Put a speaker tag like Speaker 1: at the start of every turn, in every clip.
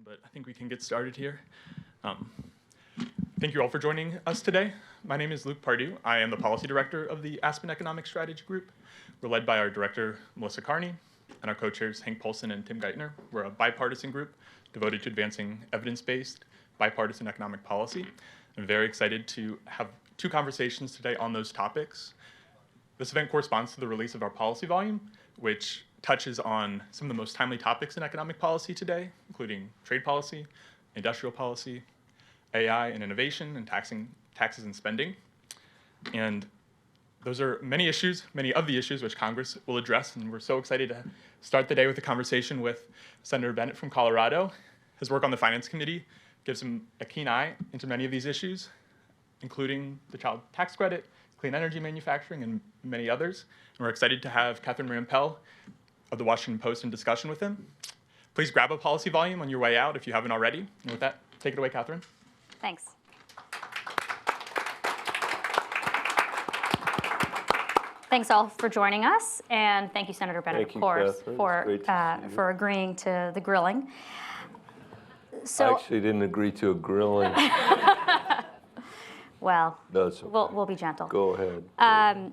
Speaker 1: But I think we can get started here. Thank you all for joining us today. My name is Luke Pardue. I am the policy director of the Aspen Economic Strategy Group. We're led by our director, Melissa Kearney, and our co-chairs, Hank Polson and Tim Geithner. We're a bipartisan group devoted to advancing evidence-based, bipartisan economic policy. I'm very excited to have two conversations today on those topics. This event corresponds to the release of our policy volume, which touches on some of the most timely topics in economic policy today, including trade policy, industrial policy, AI and innovation, and taxes and spending. And those are many of the issues which Congress will address, and we're so excited to start the day with a conversation with Senator Bennet from Colorado. His work on the Finance Committee gives him a keen eye into many of these issues, including the child tax credit, clean energy manufacturing, and many others. And we're excited to have Catherine Rampell of the Washington Post in discussion with him. Please grab a policy volume on your way out if you haven't already. And with that, take it away, Catherine.
Speaker 2: Thanks. Thanks all for joining us, and thank you, Senator Bennet, of course, for agreeing to the grilling.
Speaker 3: I actually didn't agree to a grilling.
Speaker 2: Well,
Speaker 3: no, it's okay.
Speaker 2: we'll be gentle.
Speaker 3: Go ahead.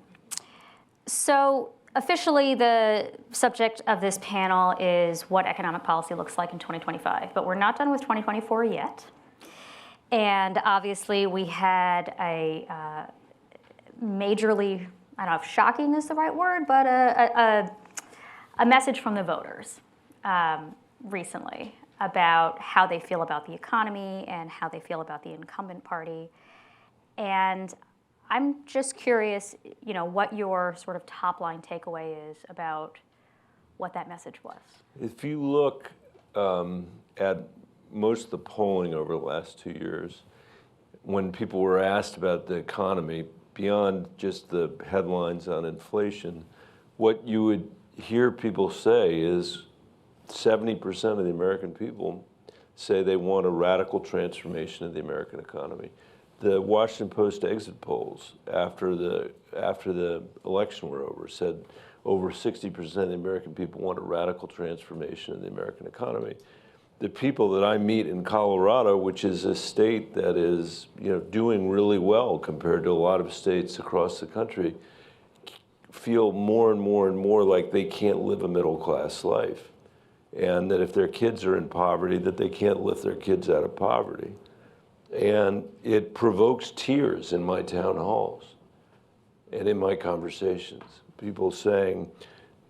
Speaker 2: So officially, the subject of this panel is what economic policy looks like in 2025, but we're not done with 2024 yet. And obviously, we had a majorly, I don't know if shocking is the right word, but a message from the voters recently about how they feel about the economy and how they feel about the incumbent party. And I'm just curious, what your sort of top line takeaway is about what that message was.
Speaker 3: If you look at most of the polling over the last 2 years, when people were asked about the economy, beyond just the headlines on inflation, what you would hear people say is 70% of the American people say they want a radical transformation of the American economy. The Washington Post exit polls after the election were over said over 60% of the American people want a radical transformation of the American economy. The people that I meet in Colorado, which is a state that is doing really well compared to a lot of states across the country, feel more and more and more like they can't live a middle-class life, and that if their kids are in poverty, that they can't lift their kids out of poverty. And it provokes tears in my town halls and in my conversations. People saying,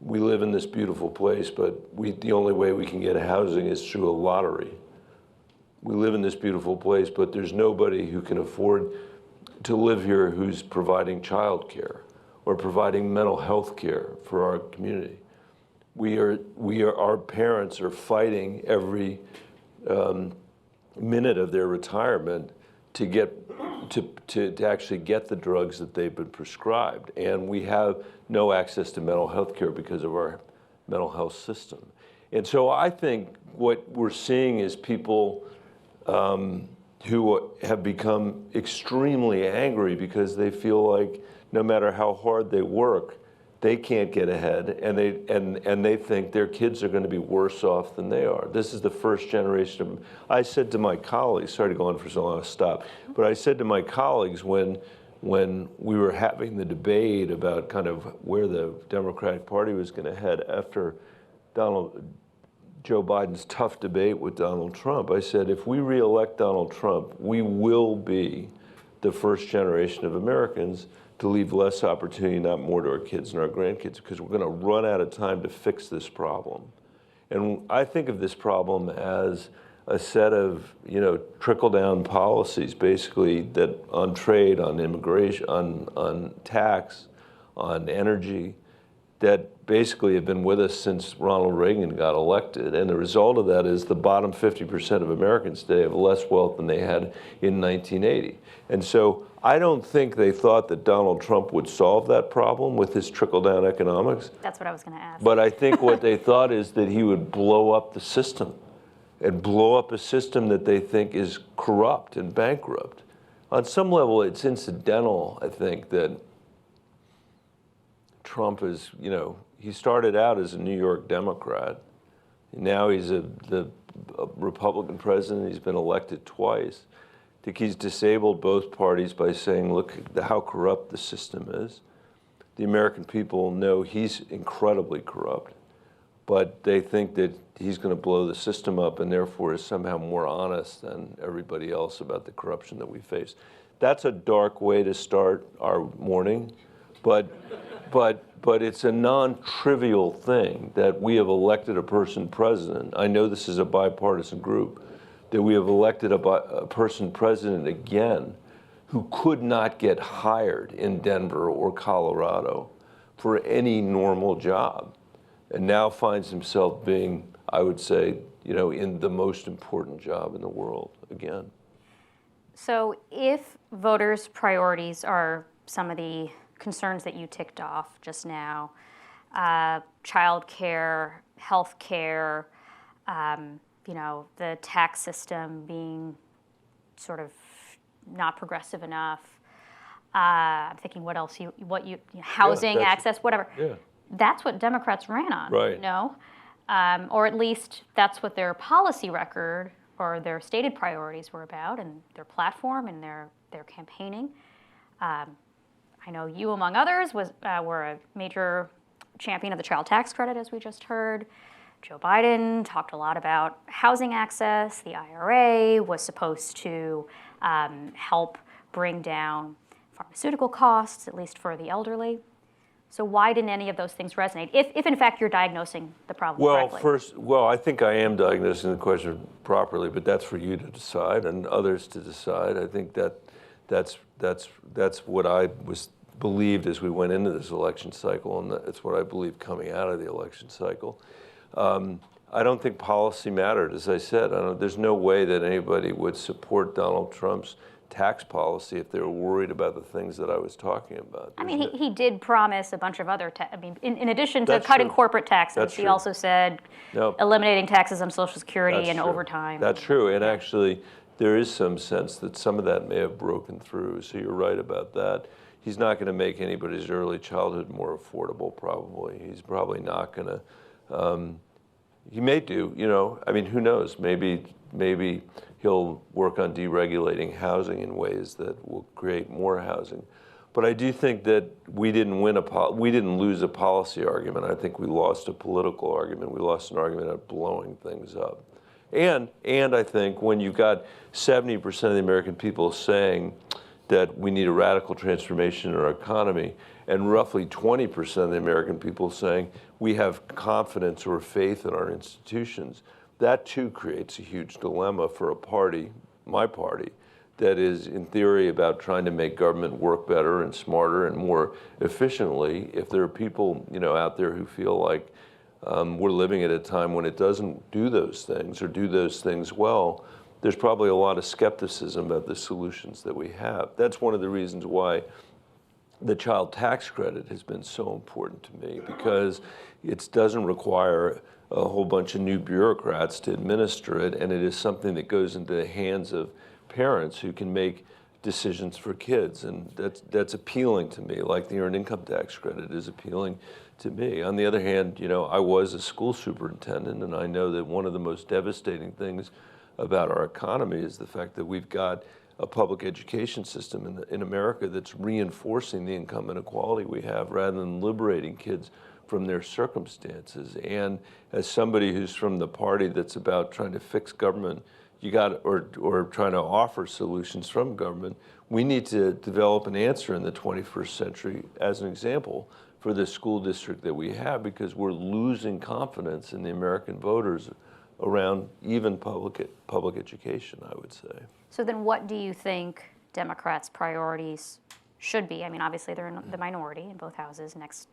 Speaker 3: we live in this beautiful place, but the only way we can get housing is through a lottery. We live in this beautiful place, but there's nobody who can afford to live here who's providing childcare or providing mental health care for our community. Our parents are fighting every minute of their retirement to actually get the drugs that they've been prescribed. And we have no access to mental health care because of our mental health system. And so I think what we're seeing is people who have become extremely angry because they feel like no matter how hard they work, they can't get ahead, and they think their kids are going to be worse off than they are. This is the first generation of, I said to my colleagues, sorry to go on for so long, I'll stop, but I said to my colleagues when we were having the debate about kind of where the Democratic Party was going to head after Joe Biden's tough debate with Donald Trump, I said, if we re-elect Donald Trump, we will be the first generation of Americans to leave less opportunity, not more, to our kids and our grandkids, because we're going to run out of time to fix this problem. And I think of this problem as a set of, trickle-down policies, basically, that on trade, on immigration, on tax, on energy, that basically have been with us since Ronald Reagan got elected. And the result of that is the bottom 50% of Americans today have less wealth than they had in 1980. And so I don't think they thought that Donald Trump would solve that problem with his trickle-down economics.
Speaker 2: That's what I was going to ask.
Speaker 3: But I think what they thought is that he would blow up the system and blow up a system that they think is corrupt and bankrupt. On some level, it's incidental, I think, that Trump is, he started out as a New York Democrat. Now he's a Republican president. He's been elected twice. I think he's disabled both parties by saying, look how corrupt the system is. The American people know he's incredibly corrupt, but they think that he's going to blow the system up and therefore is somehow more honest than everybody else about the corruption that we face. That's a dark way to start our morning, but it's a non-trivial thing that we have elected a person president. I know this is a bipartisan group, that we have elected a person president again who could not get hired in Denver or Colorado for any normal job, and now finds himself being, I would say, in the most important job in the world again.
Speaker 2: So if voters' priorities are some of the concerns that you ticked off just now, child care, health care, the tax system being sort of not progressive enough. I'm thinking what else housing access, whatever.
Speaker 3: Yeah.
Speaker 2: That's what Democrats ran on,
Speaker 3: right.
Speaker 2: Or at least that's what their policy record or their stated priorities were about, and their platform and their campaigning. I know you, among others, were a major champion of the child tax credit, as we just heard. Joe Biden talked a lot about housing access. The IRA was supposed to help bring down pharmaceutical costs, at least for the elderly. So why didn't any of those things resonate, if in fact you're diagnosing the problem correctly?
Speaker 3: I think I am diagnosing the question properly, but that's for you to decide and others to decide. I think that's what I believed as we went into this election cycle, and that's what I believe coming out of the election cycle. I don't think policy mattered, as I said. There's no way that anybody would support Donald Trump's tax policy if they were worried about the things that I was talking about.
Speaker 2: I mean, he did promise a bunch of other, in addition to cutting corporate taxes, he also said eliminating taxes on Social Security and overtime.
Speaker 3: That's true, and actually there is some sense that some of that may have broken through, so you're right about that. He's not going to make anybody's early childhood more affordable, probably. He's probably not going to. He may do, who knows? Maybe he'll work on deregulating housing in ways that will create more housing. But I do think that we didn't lose a policy argument. I think we lost a political argument. We lost an argument of blowing things up. And I think when you've got 70% of the American people saying that we need a radical transformation in our economy, and roughly 20% of the American people saying we have confidence or faith in our institutions, that too creates a huge dilemma for a party, my party, that is in theory about trying to make government work better and smarter and more efficiently. If there are people out there who feel like we're living at a time when it doesn't do those things or do those things well, there's probably a lot of skepticism about the solutions that we have. That's one of the reasons why the child tax credit has been so important to me, because it doesn't require a whole bunch of new bureaucrats to administer it, and it is something that goes into the hands of parents who can make decisions for kids, and that's appealing to me, like the earned income tax credit is appealing to me. On the other hand, I was a school superintendent, and I know that one of the most devastating things about our economy is the fact that we've got a public education system in America that's reinforcing the income inequality we have rather than liberating kids from their circumstances. And as somebody who's from the party that's about trying to fix government, or trying to offer solutions from government, we need to develop an answer in the 21st century, as an example, for the school district that we have, because we're losing confidence in the American voters around even public education, I would say.
Speaker 2: So then what do you think Democrats' priorities should be? I mean, obviously they're in the minority in both houses next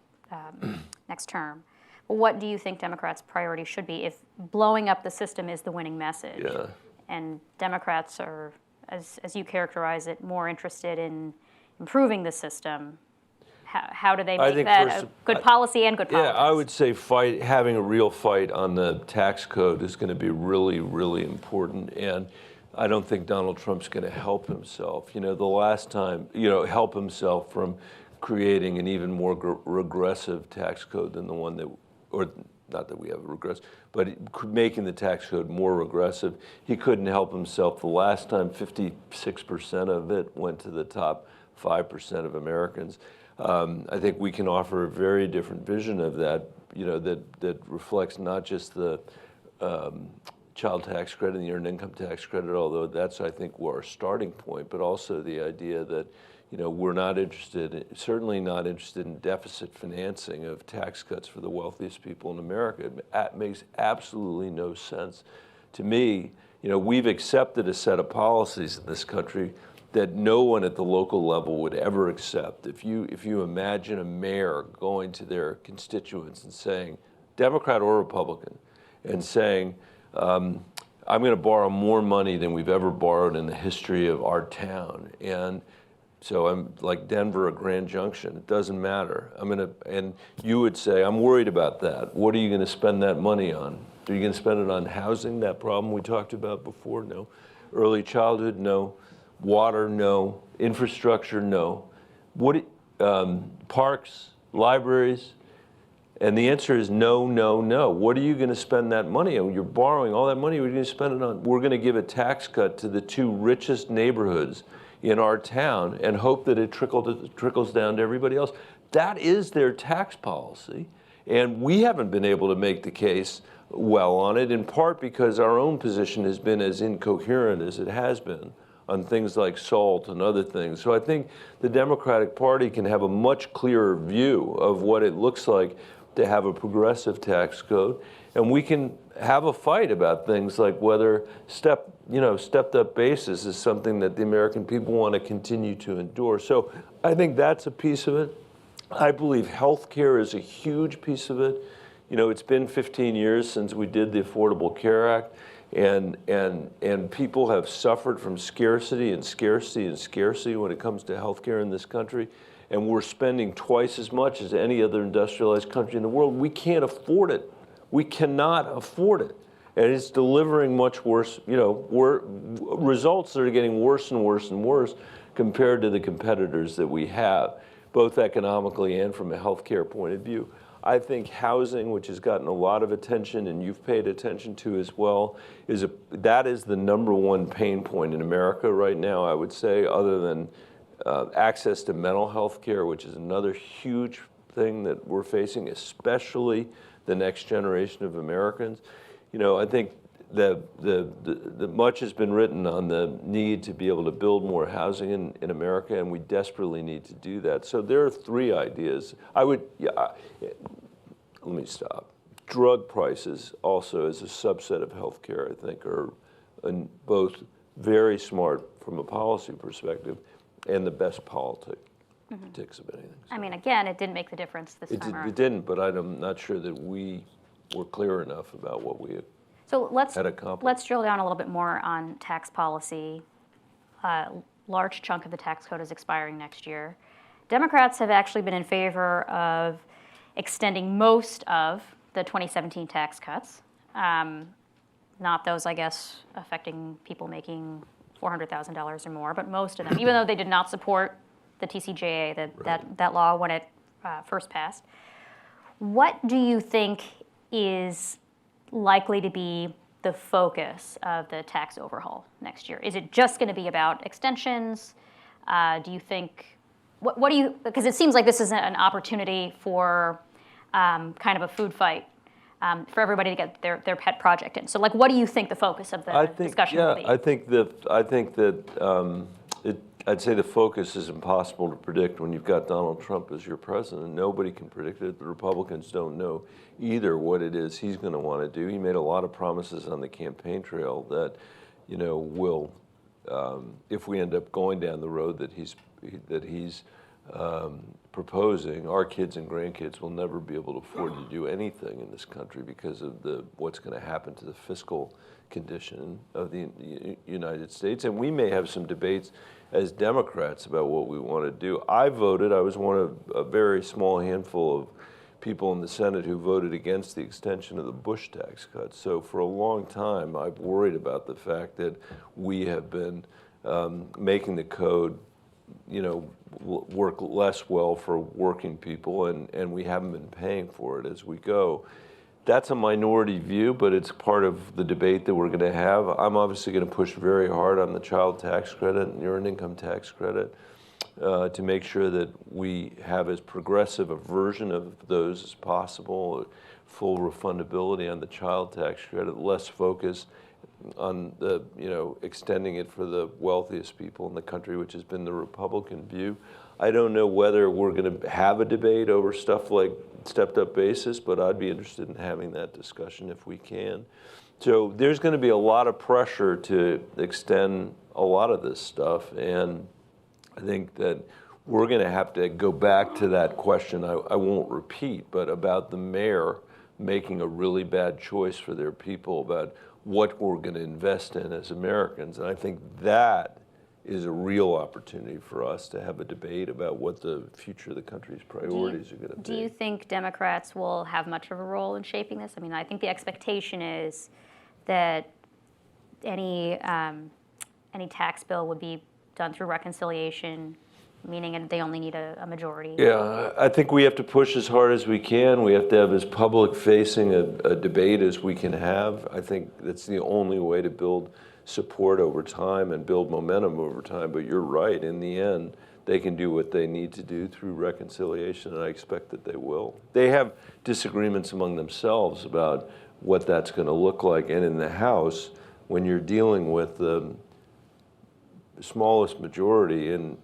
Speaker 2: term. But what do you think Democrats' priorities should be if blowing up the system is the winning message?
Speaker 3: Yeah.
Speaker 2: And Democrats are, as you characterize it, more interested in improving the system? How do they make that a good policy and good politics?
Speaker 3: Yeah, I would say having a real fight on the tax code is going to be really, really important. And I don't think Donald Trump's going to help himself. The last time, help himself from creating an even more regressive tax code than the one or not that we have a regressive, but making the tax code more regressive. He couldn't help himself. The last time, 56% of it went to the top 5% of Americans. I think we can offer a very different vision of that, that reflects not just the child tax credit and the earned income tax credit, although that's, I think, our starting point, but also the idea that we're not interested, certainly not interested in deficit financing of tax cuts for the wealthiest people in America. It makes absolutely no sense to me. We've accepted a set of policies in this country that no one at the local level would ever accept. If you imagine a mayor going to their constituents and saying, Democrat or Republican, and saying, I'm going to borrow more money than we've ever borrowed in the history of our town. And so I'm like Denver or Grand Junction, it doesn't matter. And you would say, I'm worried about that. What are you going to spend that money on? Are you going to spend it on housing, that problem we talked about before? No. Early childhood? No. Water? No. Infrastructure? No. Parks? Libraries? And the answer is no, no, no. What are you going to spend that money on? You're borrowing all that money. What are you going to spend it on? We're going to give a tax cut to the 2 richest neighborhoods in our town and hope that it trickles down to everybody else. That is their tax policy. And we haven't been able to make the case well on it, in part because our own position has been as incoherent as it has been on things like SALT and other things. So I think the Democratic Party can have a much clearer view of what it looks like to have a progressive tax code, and we can have a fight about things like whether stepped up basis is something that the American people want to continue to endure. So I think that's a piece of it. I believe health care is a huge piece of it. It's been 15 years since we did the Affordable Care Act, and people have suffered from scarcity and scarcity and scarcity when it comes to health care in this country. And we're spending twice as much as any other industrialized country in the world. We can't afford it. We cannot afford it. And it's delivering much worse, results that are getting worse and worse and worse compared to the competitors that we have, both economically and from a healthcare point of view. I think housing, which has gotten a lot of attention and you've paid attention to as well, that is the #1 pain point in America right now, I would say, other than access to mental health care, which is another huge thing that we're facing, especially the next generation of Americans. I think the much has been written on the need to be able to build more housing in America, and we desperately need to do that. So there are 3 ideas. Let me stop. Drug prices also, as a subset of health care, I think are both very smart from a policy perspective and the best politics of anything. So.
Speaker 2: I mean, again, it didn't make the difference this time around.
Speaker 3: It didn't, but I'm not sure that we were clear enough about what we had accomplished.
Speaker 2: Let's drill down a little bit more on tax policy. Large chunk of the tax code is expiring next year. Democrats have actually been in favor of extending most of the 2017 tax cuts, not those, I guess, affecting people making $400,000 or more, but most of them, even though they did not support the TCJA, that law when it first passed. What do you think is likely to be the focus of the tax overhaul next year? Is it just going to be about extensions? Do you think, what do you, because it seems like this is an opportunity for kind of a food fight for everybody to get their pet project in. So, what do you think the focus of the discussion will be?
Speaker 3: I think that I'd say the focus is impossible to predict when you've got Donald Trump as your president. Nobody can predict it. The Republicans don't know either what it is he's going to want to do. He made a lot of promises on the campaign trail that, will, if we end up going down the road that he's proposing, our kids and grandkids will never be able to afford to do anything in this country because of what's going to happen to the fiscal condition of the United States. And we may have some debates as Democrats about what we want to do. I was one of a very small handful of people in the Senate who voted against the extension of the Bush tax cuts. So for a long time, I've worried about the fact that we have been making the code work less well for working people, and we haven't been paying for it as we go. That's a minority view, but it's part of the debate that we're going to have. I'm obviously going to push very hard on the child tax credit and earned income tax credit to make sure that we have as progressive a version of those as possible, full refundability on the child tax credit, less focus on the, extending it for the wealthiest people in the country, which has been the Republican view. I don't know whether we're going to have a debate over stuff like stepped-up basis, but I'd be interested in having that discussion if we can. So there's going to be a lot of pressure to extend a lot of this stuff, and I think that we're going to have to go back to that question I won't repeat, but about the mayor making a really bad choice for their people about what we're going to invest in as Americans. And I think that is a real opportunity for us to have a debate about what the future of the country's priorities are going to be.
Speaker 2: Do you think Democrats will have much of a role in shaping this? I mean, I think the expectation is that any tax bill would be done through reconciliation, meaning they only need a majority.
Speaker 3: Yeah, I think we have to push as hard as we can. We have to have as public-facing a debate as we can have. I think that's the only way to build support over time and build momentum over time. But you're right, in the end, they can do what they need to do through reconciliation, and I expect that they will. They have disagreements among themselves about what that's going to look like. And in the House, when you're dealing with the smallest majority in,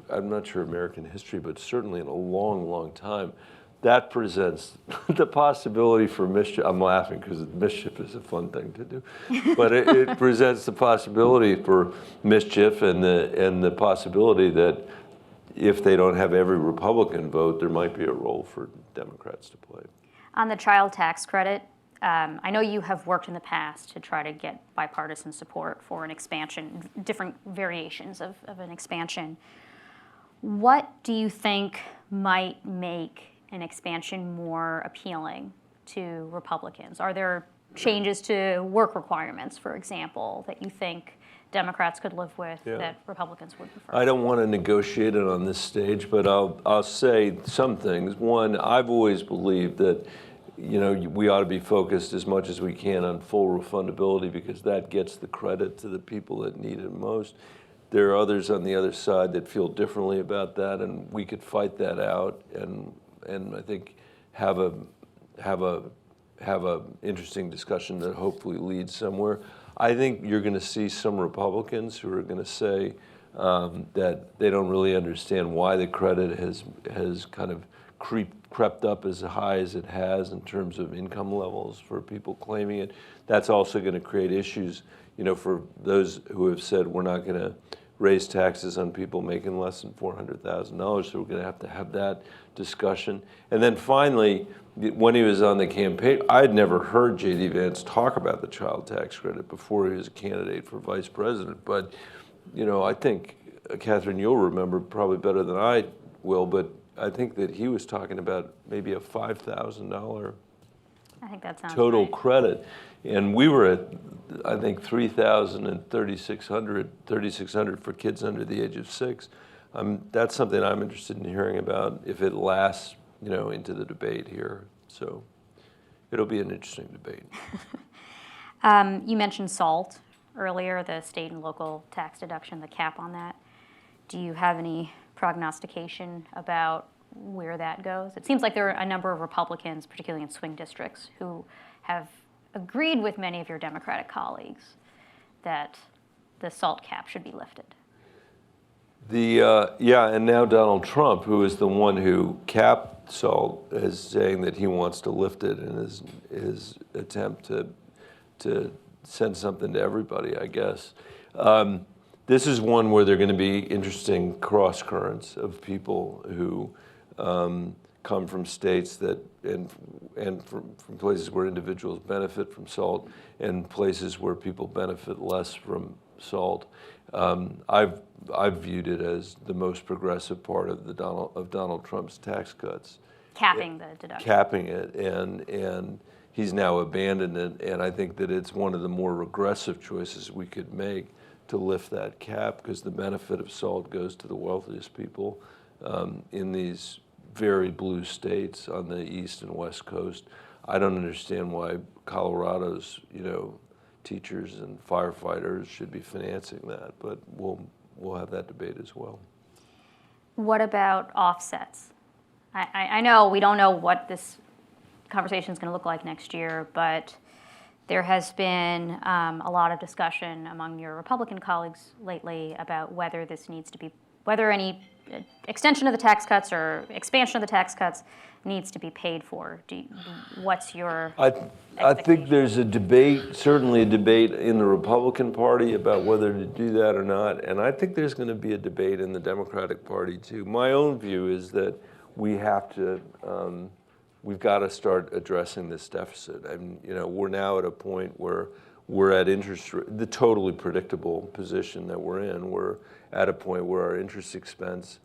Speaker 3: I'm not sure American history, but certainly in a long, long time, that presents the possibility for mischief. I'm laughing because mischief is a fun thing to do, but it presents the possibility for mischief and the possibility that if they don't have every Republican vote, there might be a role for Democrats to play.
Speaker 2: On the child tax credit, I know you have worked in the past to try to get bipartisan support for an expansion, different variations of an expansion. What do you think might make an expansion more appealing to Republicans? Are there changes to work requirements, for example, that you think Democrats could live with that Republicans would prefer?
Speaker 3: I don't want to negotiate it on this stage, but I'll say some things. One, I've always believed that we ought to be focused as much as we can on full refundability because that gets the credit to the people that need it most. There are others on the other side that feel differently about that, and we could fight that out and I think have a interesting discussion that hopefully leads somewhere. I think you're going to see some Republicans who are going to say that they don't really understand why the credit has kind of crept up as high as it has in terms of income levels for people claiming it. That's also going to create issues, for those who have said we're not going to raise taxes on people making less than $400,000. So we're going to have that discussion. And then finally, when he was on the campaign, I'd never heard J.D. Vance talk about the child tax credit before he was a candidate for vice president. But, I think, Catherine, you'll remember probably better than I will, but I think that he was talking about maybe a $5,000
Speaker 2: I think that sounds
Speaker 3: total
Speaker 2: right.
Speaker 3: credit. And we were at, I think, $3,000 and $3,600 for kids under the age of 6. That's something I'm interested in hearing about if it lasts, into the debate here. So it'll be an interesting debate.
Speaker 2: You mentioned SALT earlier, the state and local tax deduction, the cap on that. Do you have any prognostication about where that goes? It seems like there are a number of Republicans, particularly in swing districts, who have agreed with many of your Democratic colleagues that the SALT cap should be lifted.
Speaker 3: And now Donald Trump, who is the one who capped SALT, is saying that he wants to lift it in his attempt to send something to everybody, I guess. This is one where there are going to be interesting cross currents of people who come from states that and from places where individuals benefit from SALT and places where people benefit less from SALT. I've viewed it as the most progressive part of Donald Trump's tax cuts.
Speaker 2: Capping the deduction.
Speaker 3: Capping it, and he's now abandoned it, and I think that it's one of the more regressive choices we could make to lift that cap, because the benefit of SALT goes to the wealthiest people in these very blue states on the East and West Coast. I don't understand why Colorado's, teachers and firefighters should be financing that, but we'll have that debate as well.
Speaker 2: What about offsets? I know we don't know what this conversation is going to look like next year, but there has been a lot of discussion among your Republican colleagues lately about whether this needs to be, whether any extension of the tax cuts or expansion of the tax cuts needs to be paid for. What's your
Speaker 3: I think there's a debate, certainly a debate in the Republican Party about whether to do that or not, and I think there's going to be a debate in the Democratic Party too. My own view is that we have to, we've got to start addressing this deficit. And we're now at a point where we're at the totally predictable position that we're in. We're at a point where our interest expense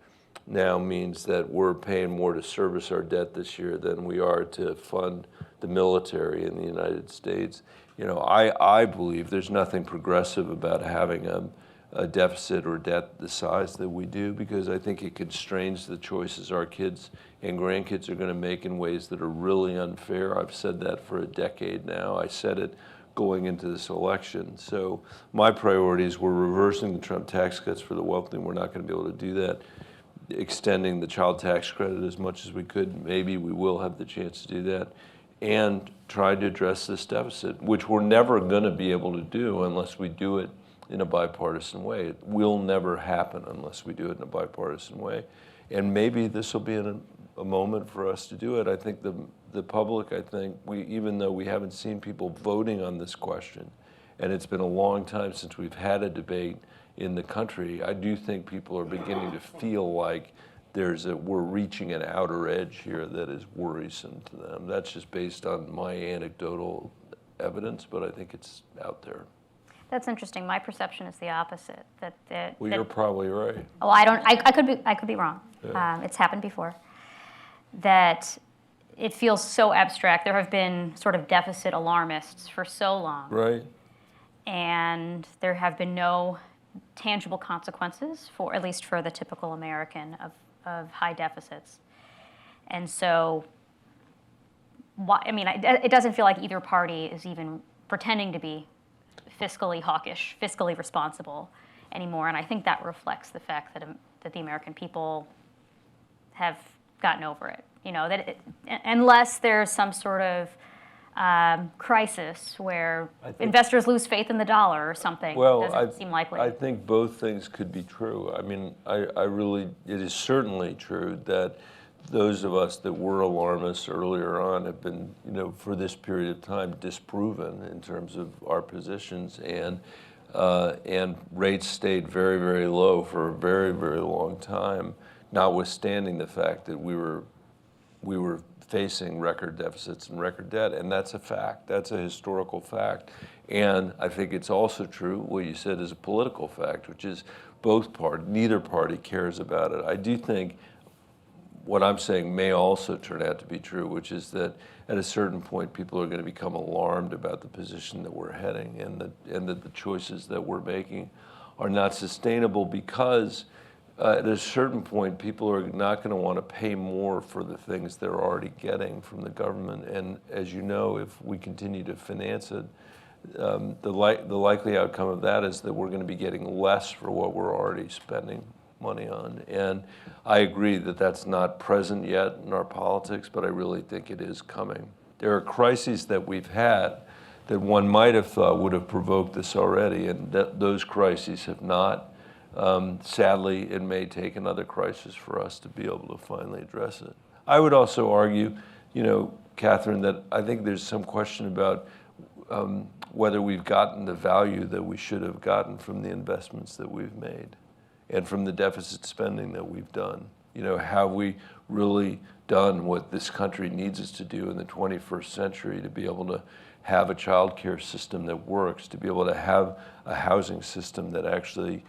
Speaker 3: now means that we're paying more to service our debt this year than we are to fund the military in the United States. I believe there's nothing progressive about having a deficit or debt the size that we do, because I think it constrains the choices our kids and grandkids are going to make in ways that are really unfair. I've said that for a decade now. I said it going into this election. So my priorities were reversing the Trump tax cuts for the wealthy, and we're not going to be able to do that. Extending the child tax credit as much as we could, maybe we will have the chance to do that, and try to address this deficit, which we're never going to be able to do unless we do it in a bipartisan way. It will never happen unless we do it in a bipartisan way. And maybe this will be a moment for us to do it. I think the public, even though we haven't seen people voting on this question, and it's been a long time since we've had a debate in the country, I do think people are beginning to feel like we're reaching an outer edge here that is worrisome to them. That's just based on my anecdotal evidence, but I think it's out there.
Speaker 2: That's interesting. My perception is the opposite.
Speaker 3: Well, you're probably right.
Speaker 2: Oh, I could be wrong.
Speaker 3: Yeah.
Speaker 2: It's happened before. That it feels so abstract. There have been sort of deficit alarmists for so long.
Speaker 3: Right.
Speaker 2: And there have been no tangible consequences, at least for the typical American, of high deficits. And so, it doesn't feel like either party is even pretending to be fiscally hawkish, fiscally responsible anymore. And I think that reflects the fact that the American people have gotten over it. Unless there's some sort of crisis where investors lose faith in the dollar or something.
Speaker 3: Well,
Speaker 2: it doesn't seem likely.
Speaker 3: I think both things could be true. It is certainly true that those of us that were alarmists earlier on have been, for this period of time, disproven in terms of our positions, and rates stayed very, very low for a very, very long time, notwithstanding the fact that we were facing record deficits and record debt, and that's a fact. That's a historical fact. And I think it's also true, what you said is a political fact, which is neither party cares about it. I do think what I'm saying may also turn out to be true, which is that at a certain point, people are going to become alarmed about the position that we're heading, and that the choices that we're making are not sustainable, because at a certain point, people are not going to want to pay more for the things they're already getting from the government. And as you know, if we continue to finance it, the likely outcome of that is that we're going to be getting less for what we're already spending money on. And I agree that that's not present yet in our politics, but I really think it is coming. There are crises that we've had that one might have thought would have provoked this already, and those crises have not. Sadly, it may take another crisis for us to be able to finally address it. I would also argue, Catherine, that I think there's some question about whether we've gotten the value that we should have gotten from the investments that we've made and from the deficit spending that we've done. Have we really done what this country needs us to do in the 21st century to be able to have a child care system that works, to be able to have a housing system that actually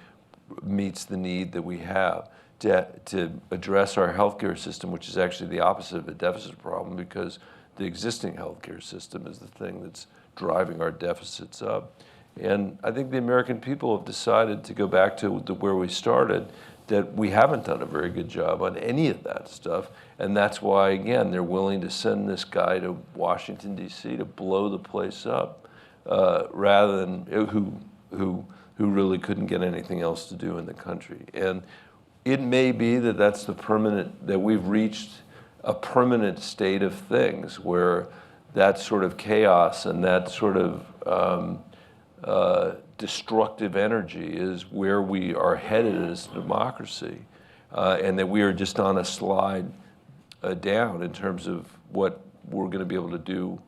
Speaker 3: meets the need that we have, to address our healthcare system, which is actually the opposite of a deficit problem, because the existing healthcare system is the thing that's driving our deficits up. And I think the American people have decided to go back to where we started, that we haven't done a very good job on any of that stuff. And that's why, again, they're willing to send this guy to Washington, D.C. to blow the place up, rather than who really couldn't get anything else to do in the country. And it may be that that's that we've reached a permanent state of things where that sort of chaos and that sort of destructive energy is where we are headed as a democracy, and that we are just on a slide down in terms of what we're going to be able to do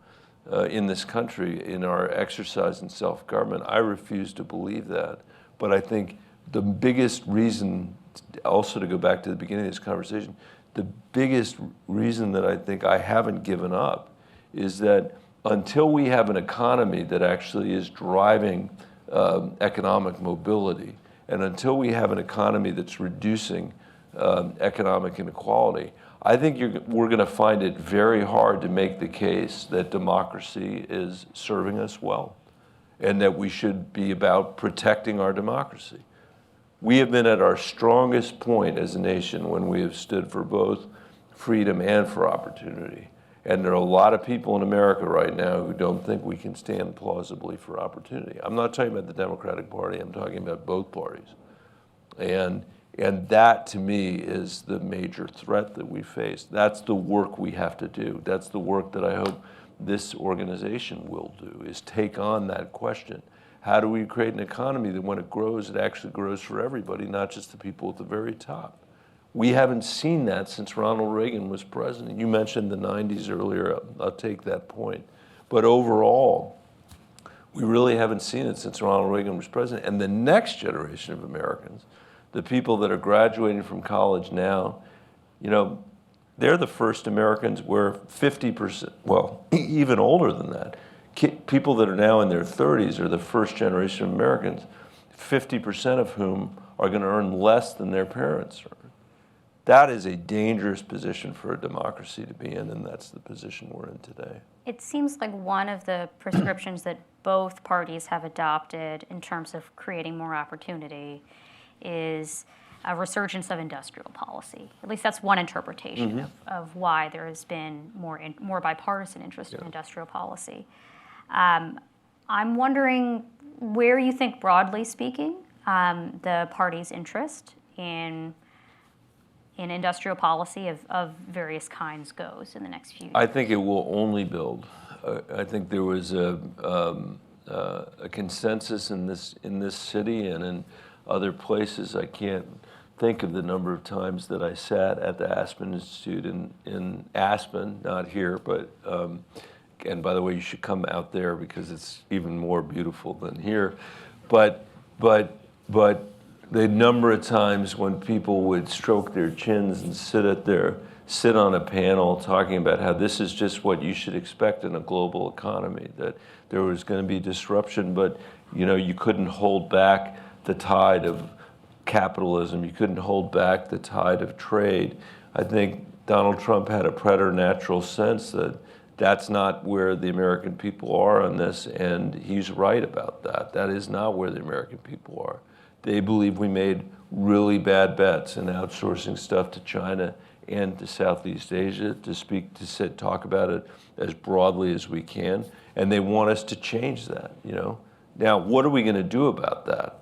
Speaker 3: in this country in our exercise in self-government. I refuse to believe that. But I think the biggest reason, also to go back to the beginning of this conversation, the biggest reason that I think I haven't given up is that until we have an economy that actually is driving economic mobility, and until we have an economy that's reducing economic inequality, I think we're going to find it very hard to make the case that democracy is serving us well and that we should be about protecting our democracy. We have been at our strongest point as a nation when we have stood for both freedom and for opportunity. And there are a lot of people in America right now who don't think we can stand plausibly for opportunity. I'm not talking about the Democratic Party, I'm talking about both parties. And that, to me, is the major threat that we face. That's the work we have to do. That's the work that I hope this organization will do, is take on that question. How do we create an economy that when it grows, it actually grows for everybody, not just the people at the very top? We haven't seen that since Ronald Reagan was president. You mentioned the 90s earlier. I'll take that point. But overall, we really haven't seen it since Ronald Reagan was president. And the next generation of Americans, the people that are graduating from college now, they're the first Americans where 50%, well, even older than that, people that are now in their 30s are the first generation of Americans, 50% of whom are going to earn less than their parents earn. That is a dangerous position for a democracy to be in, and that's the position we're in today.
Speaker 2: It seems like one of the prescriptions that both parties have adopted in terms of creating more opportunity is a resurgence of industrial policy. At least that's one interpretation of why there has been more bipartisan interest in industrial policy. I'm wondering where you think, broadly speaking, the party's interest in industrial policy of various kinds goes in the next few years.
Speaker 3: I think it will only build. I think there was a consensus in this city and in other places. I can't think of the number of times that I sat at the Aspen Institute in Aspen, not here, but and by the way, you should come out there because it's even more beautiful than here. But the number of times when people would stroke their chins and sit on a panel talking about how this is just what you should expect in a global economy, that there was going to be disruption, but you couldn't hold back the tide of capitalism, you couldn't hold back the tide of trade. I think Donald Trump had a preternatural sense that that's not where the American people are on this, and he's right about that. That is not where the American people are. They believe we made really bad bets in outsourcing stuff to China and to Southeast Asia, to talk about it as broadly as we can, and they want us to change that. Now, what are we going to do about that?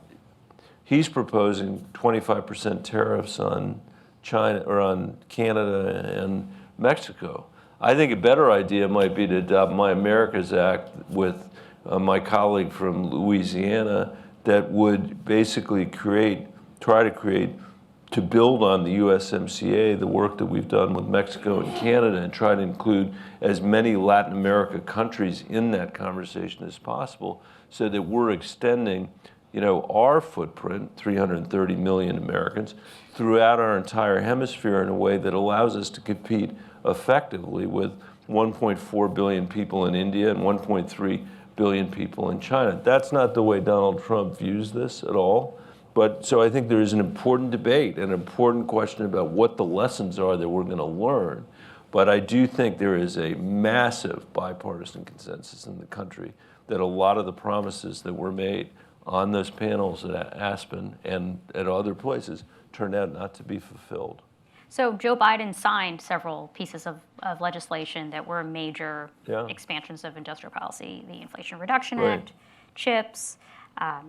Speaker 3: He's proposing 25% tariffs on China or on Canada and Mexico. I think a better idea might be to adopt My America's Act with my colleague from Louisiana that would basically try to build on the USMCA, the work that we've done with Mexico and Canada, and try to include as many Latin America countries in that conversation as possible so that we're extending our footprint, 330 million Americans, throughout our entire hemisphere in a way that allows us to compete effectively with 1.4 billion people in India and 1.3 billion people in China. That's not the way Donald Trump views this at all. But so I think there is an important debate, an important question about what the lessons are that we're going to learn. But I do think there is a massive bipartisan consensus in the country that a lot of the promises that were made on those panels at Aspen and at other places turned out not to be fulfilled.
Speaker 2: So Joe Biden signed several pieces of legislation that were major expansions of industrial policy, the Inflation Reduction Act, CHIPS, I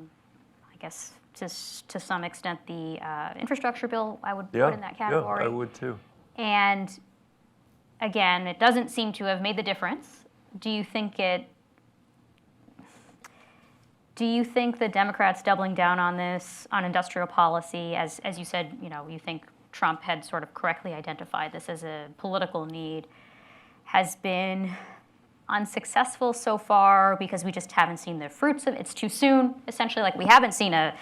Speaker 2: guess to some extent the infrastructure bill I would put in that category.
Speaker 3: Yeah, I would too.
Speaker 2: And again, it doesn't seem to have made the difference. Do you think the Democrats doubling down on this, on industrial policy, as you said, you think Trump had sort of correctly identified this as a political need, has been unsuccessful so far because we just haven't seen the fruits of it? It's too soon, essentially. Like, we haven't seen a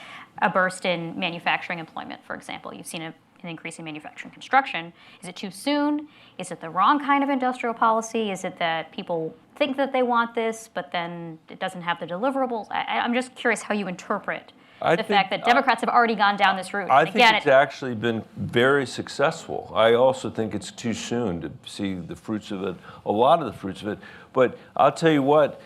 Speaker 2: burst in manufacturing employment, for example. You've seen an increase in manufacturing construction. Is it too soon? Is it the wrong kind of industrial policy? Is it that people think that they want this, but then it doesn't have the deliverables? I'm just curious how you interpret the fact that Democrats have already gone down this route.
Speaker 3: I think it's actually been very successful. I also think it's too soon to see the fruits of it, a lot of the fruits of it. But I'll tell you what,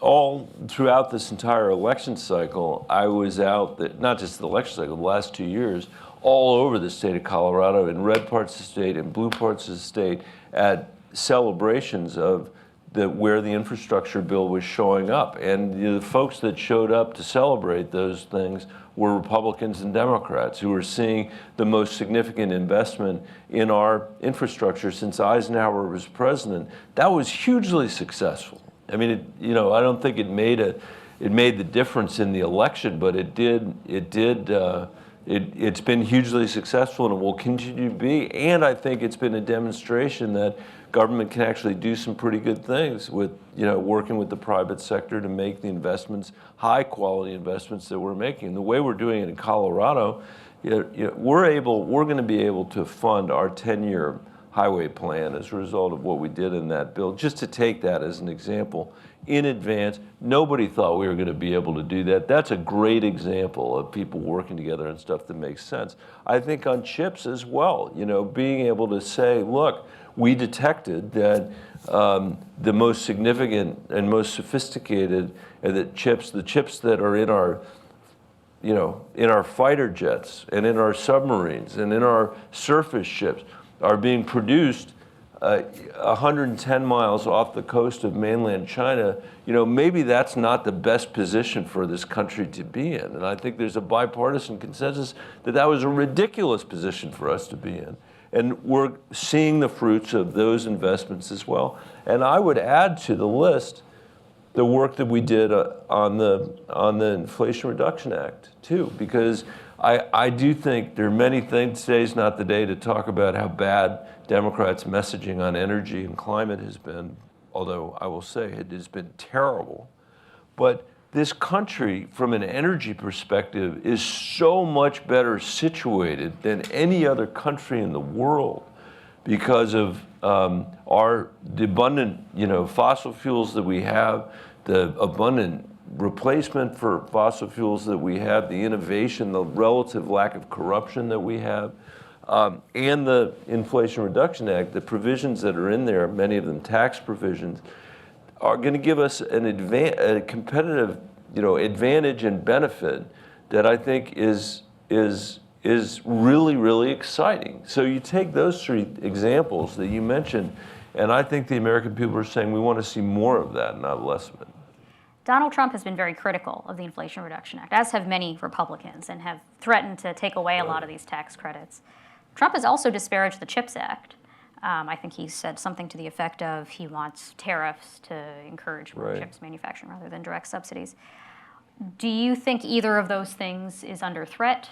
Speaker 3: all throughout this entire election cycle, I was out, not just the election cycle, the last 2 years, all over the state of Colorado, in red parts of the state and blue parts of the state, at celebrations of where the infrastructure bill was showing up. And the folks that showed up to celebrate those things were Republicans and Democrats who were seeing the most significant investment in our infrastructure since Eisenhower was president. That was hugely successful. I mean, I don't think it made the difference in the election, but it's been hugely successful, and it will continue to be. And I think it's been a demonstration that government can actually do some pretty good things with, working with the private sector to make the investments, high quality investments that we're making. The way we're doing it in Colorado, we're going to be able to fund our 10-year highway plan as a result of what we did in that bill. Just to take that as an example, in advance, nobody thought we were going to be able to do that. That's a great example of people working together and stuff that makes sense. I think on CHIPS as well, being able to say, look, we detected that the most significant and most sophisticated the chips that are in our, in our fighter jets and in our submarines and in our surface ships are being produced 110 miles off the coast of mainland China. Maybe that's not the best position for this country to be in. And I think there's a bipartisan consensus that was a ridiculous position for us to be in. And we're seeing the fruits of those investments as well. And I would add to the list the work that we did on the Inflation Reduction Act too, because I do think there are many things. Today's not the day to talk about how bad Democrats' messaging on energy and climate has been, although I will say it has been terrible. But this country, from an energy perspective, is so much better situated than any other country in the world because of the abundant, fossil fuels that we have, the abundant replacement for fossil fuels that we have, the innovation, the relative lack of corruption that we have, and the Inflation Reduction Act, the provisions that are in there, many of them tax provisions, are going to give us a competitive, advantage and benefit that I think is really, really exciting. So you take those three examples that you mentioned, and I think the American people are saying we want to see more of that, not less of it.
Speaker 2: Donald Trump has been very critical of the Inflation Reduction Act, as have many Republicans, and have threatened to take away a lot of these tax credits. Trump has also disparaged the CHIPS Act. I think he said something to the effect of he wants tariffs to encourage more chips manufacturing rather than direct subsidies. Do you think either of those things is under threat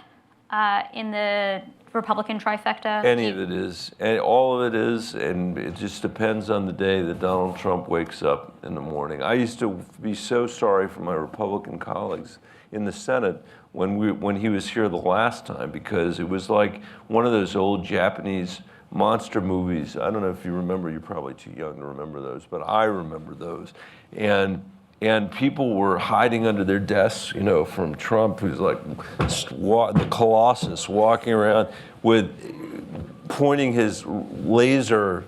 Speaker 2: in the Republican trifecta?
Speaker 3: Any of it is, and all of it is, and it just depends on the day that Donald Trump wakes up in the morning. I used to be so sorry for my Republican colleagues in the Senate when he was here the last time, because it was like one of those old Japanese monster movies. I don't know if you remember, you're probably too young to remember those, but I remember those. And people were hiding under their desks, from Trump, who's like the Colossus walking around with pointing his laser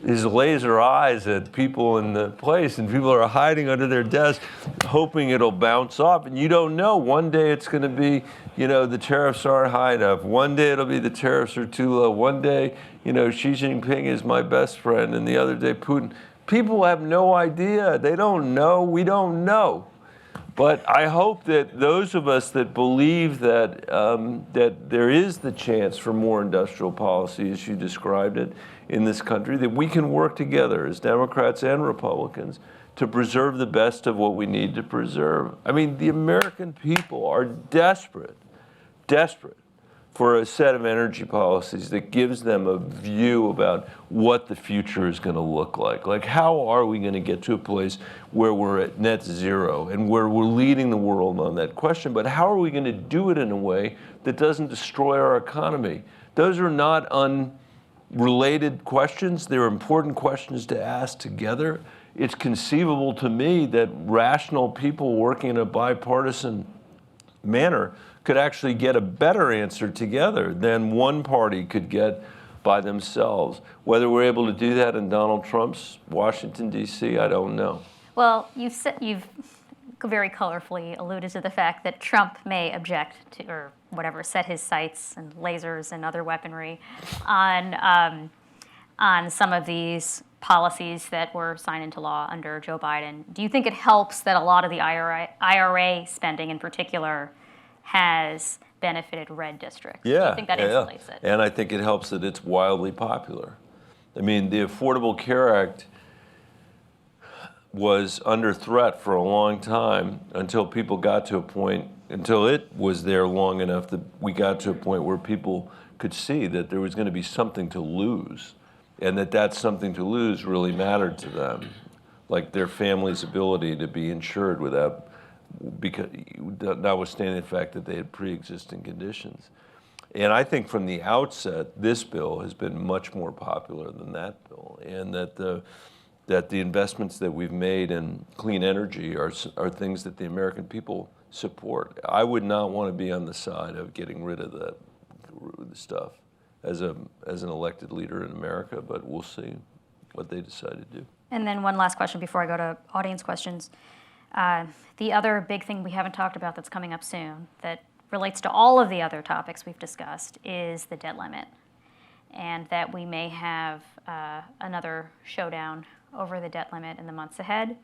Speaker 3: eyes at people in the place, and people are hiding under their desk, hoping it'll bounce off. And you don't know. One day it's going to be, the tariffs aren't high enough. One day it'll be the tariffs are too low. One day, Xi Jinping is my best friend, and the other day Putin. People have no idea. They don't know. We don't know. But I hope that those of us that believe that that there is the chance for more industrial policy, as you described it, in this country, that we can work together as Democrats and Republicans to preserve the best of what we need to preserve. I mean, the American people are desperate for a set of energy policies that gives them a view about what the future is going to look like. Like, how are we going to get to a place where we're at net zero and where we're leading the world on that question? But how are we going to do it in a way that doesn't destroy our economy? Those are not unrelated questions. They're important questions to ask together. It's conceivable to me that rational people working in a bipartisan manner could actually get a better answer together than one party could get by themselves. Whether we're able to do that in Donald Trump's Washington, D.C., I don't know.
Speaker 2: Well, you've very colorfully alluded to the fact that Trump may object to, or whatever, set his sights and lasers and other weaponry on some of these policies that were signed into law under Joe Biden. Do you think it helps that a lot of the IRA spending in particular has benefited red districts?
Speaker 3: Yeah,
Speaker 2: Do you think that insulates it?
Speaker 3: And I think it helps that it's wildly popular. I mean, the Affordable Care Act was under threat for a long time until people got to a point, until it was there long enough that we got to a point where people could see that there was going to be something to lose, and that something to lose really mattered to them, like their family's ability to be insured without, because notwithstanding the fact that they had pre-existing conditions. And I think from the outset, this bill has been much more popular than that bill, and that the investments that we've made in clean energy are things that the American people support. I would not want to be on the side of getting rid of that stuff as an elected leader in America, but we'll see what they decide to do.
Speaker 2: And then one last question before I go to audience questions. The other big thing we haven't talked about that's coming up soon that relates to all of the other topics we've discussed is the debt limit, and that we may have another showdown over the debt limit in the months ahead.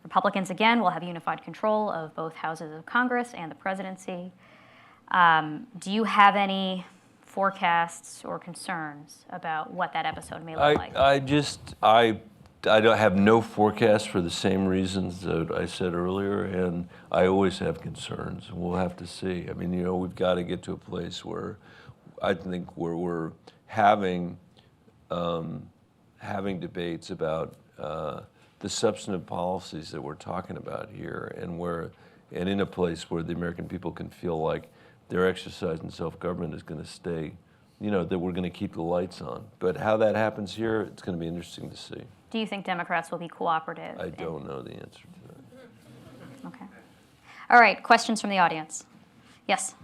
Speaker 2: Republicans, again, will have unified control of both houses of Congress and the presidency. Do you have any forecasts or concerns about what that episode may look like?
Speaker 3: I don't have no forecast for the same reasons that I said earlier, and I always have concerns. We'll have to see. I mean, we've got to get to a place where I think where we're having debates about the substantive policies that we're talking about here, and in a place where the American people can feel like their exercise in self-government is going to stay, that we're going to keep the lights on. But how that happens here, it's going to be interesting to see.
Speaker 2: Do you think Democrats will be cooperative?
Speaker 3: I don't know the answer to that.
Speaker 2: Okay. All right, questions from the audience. Yes?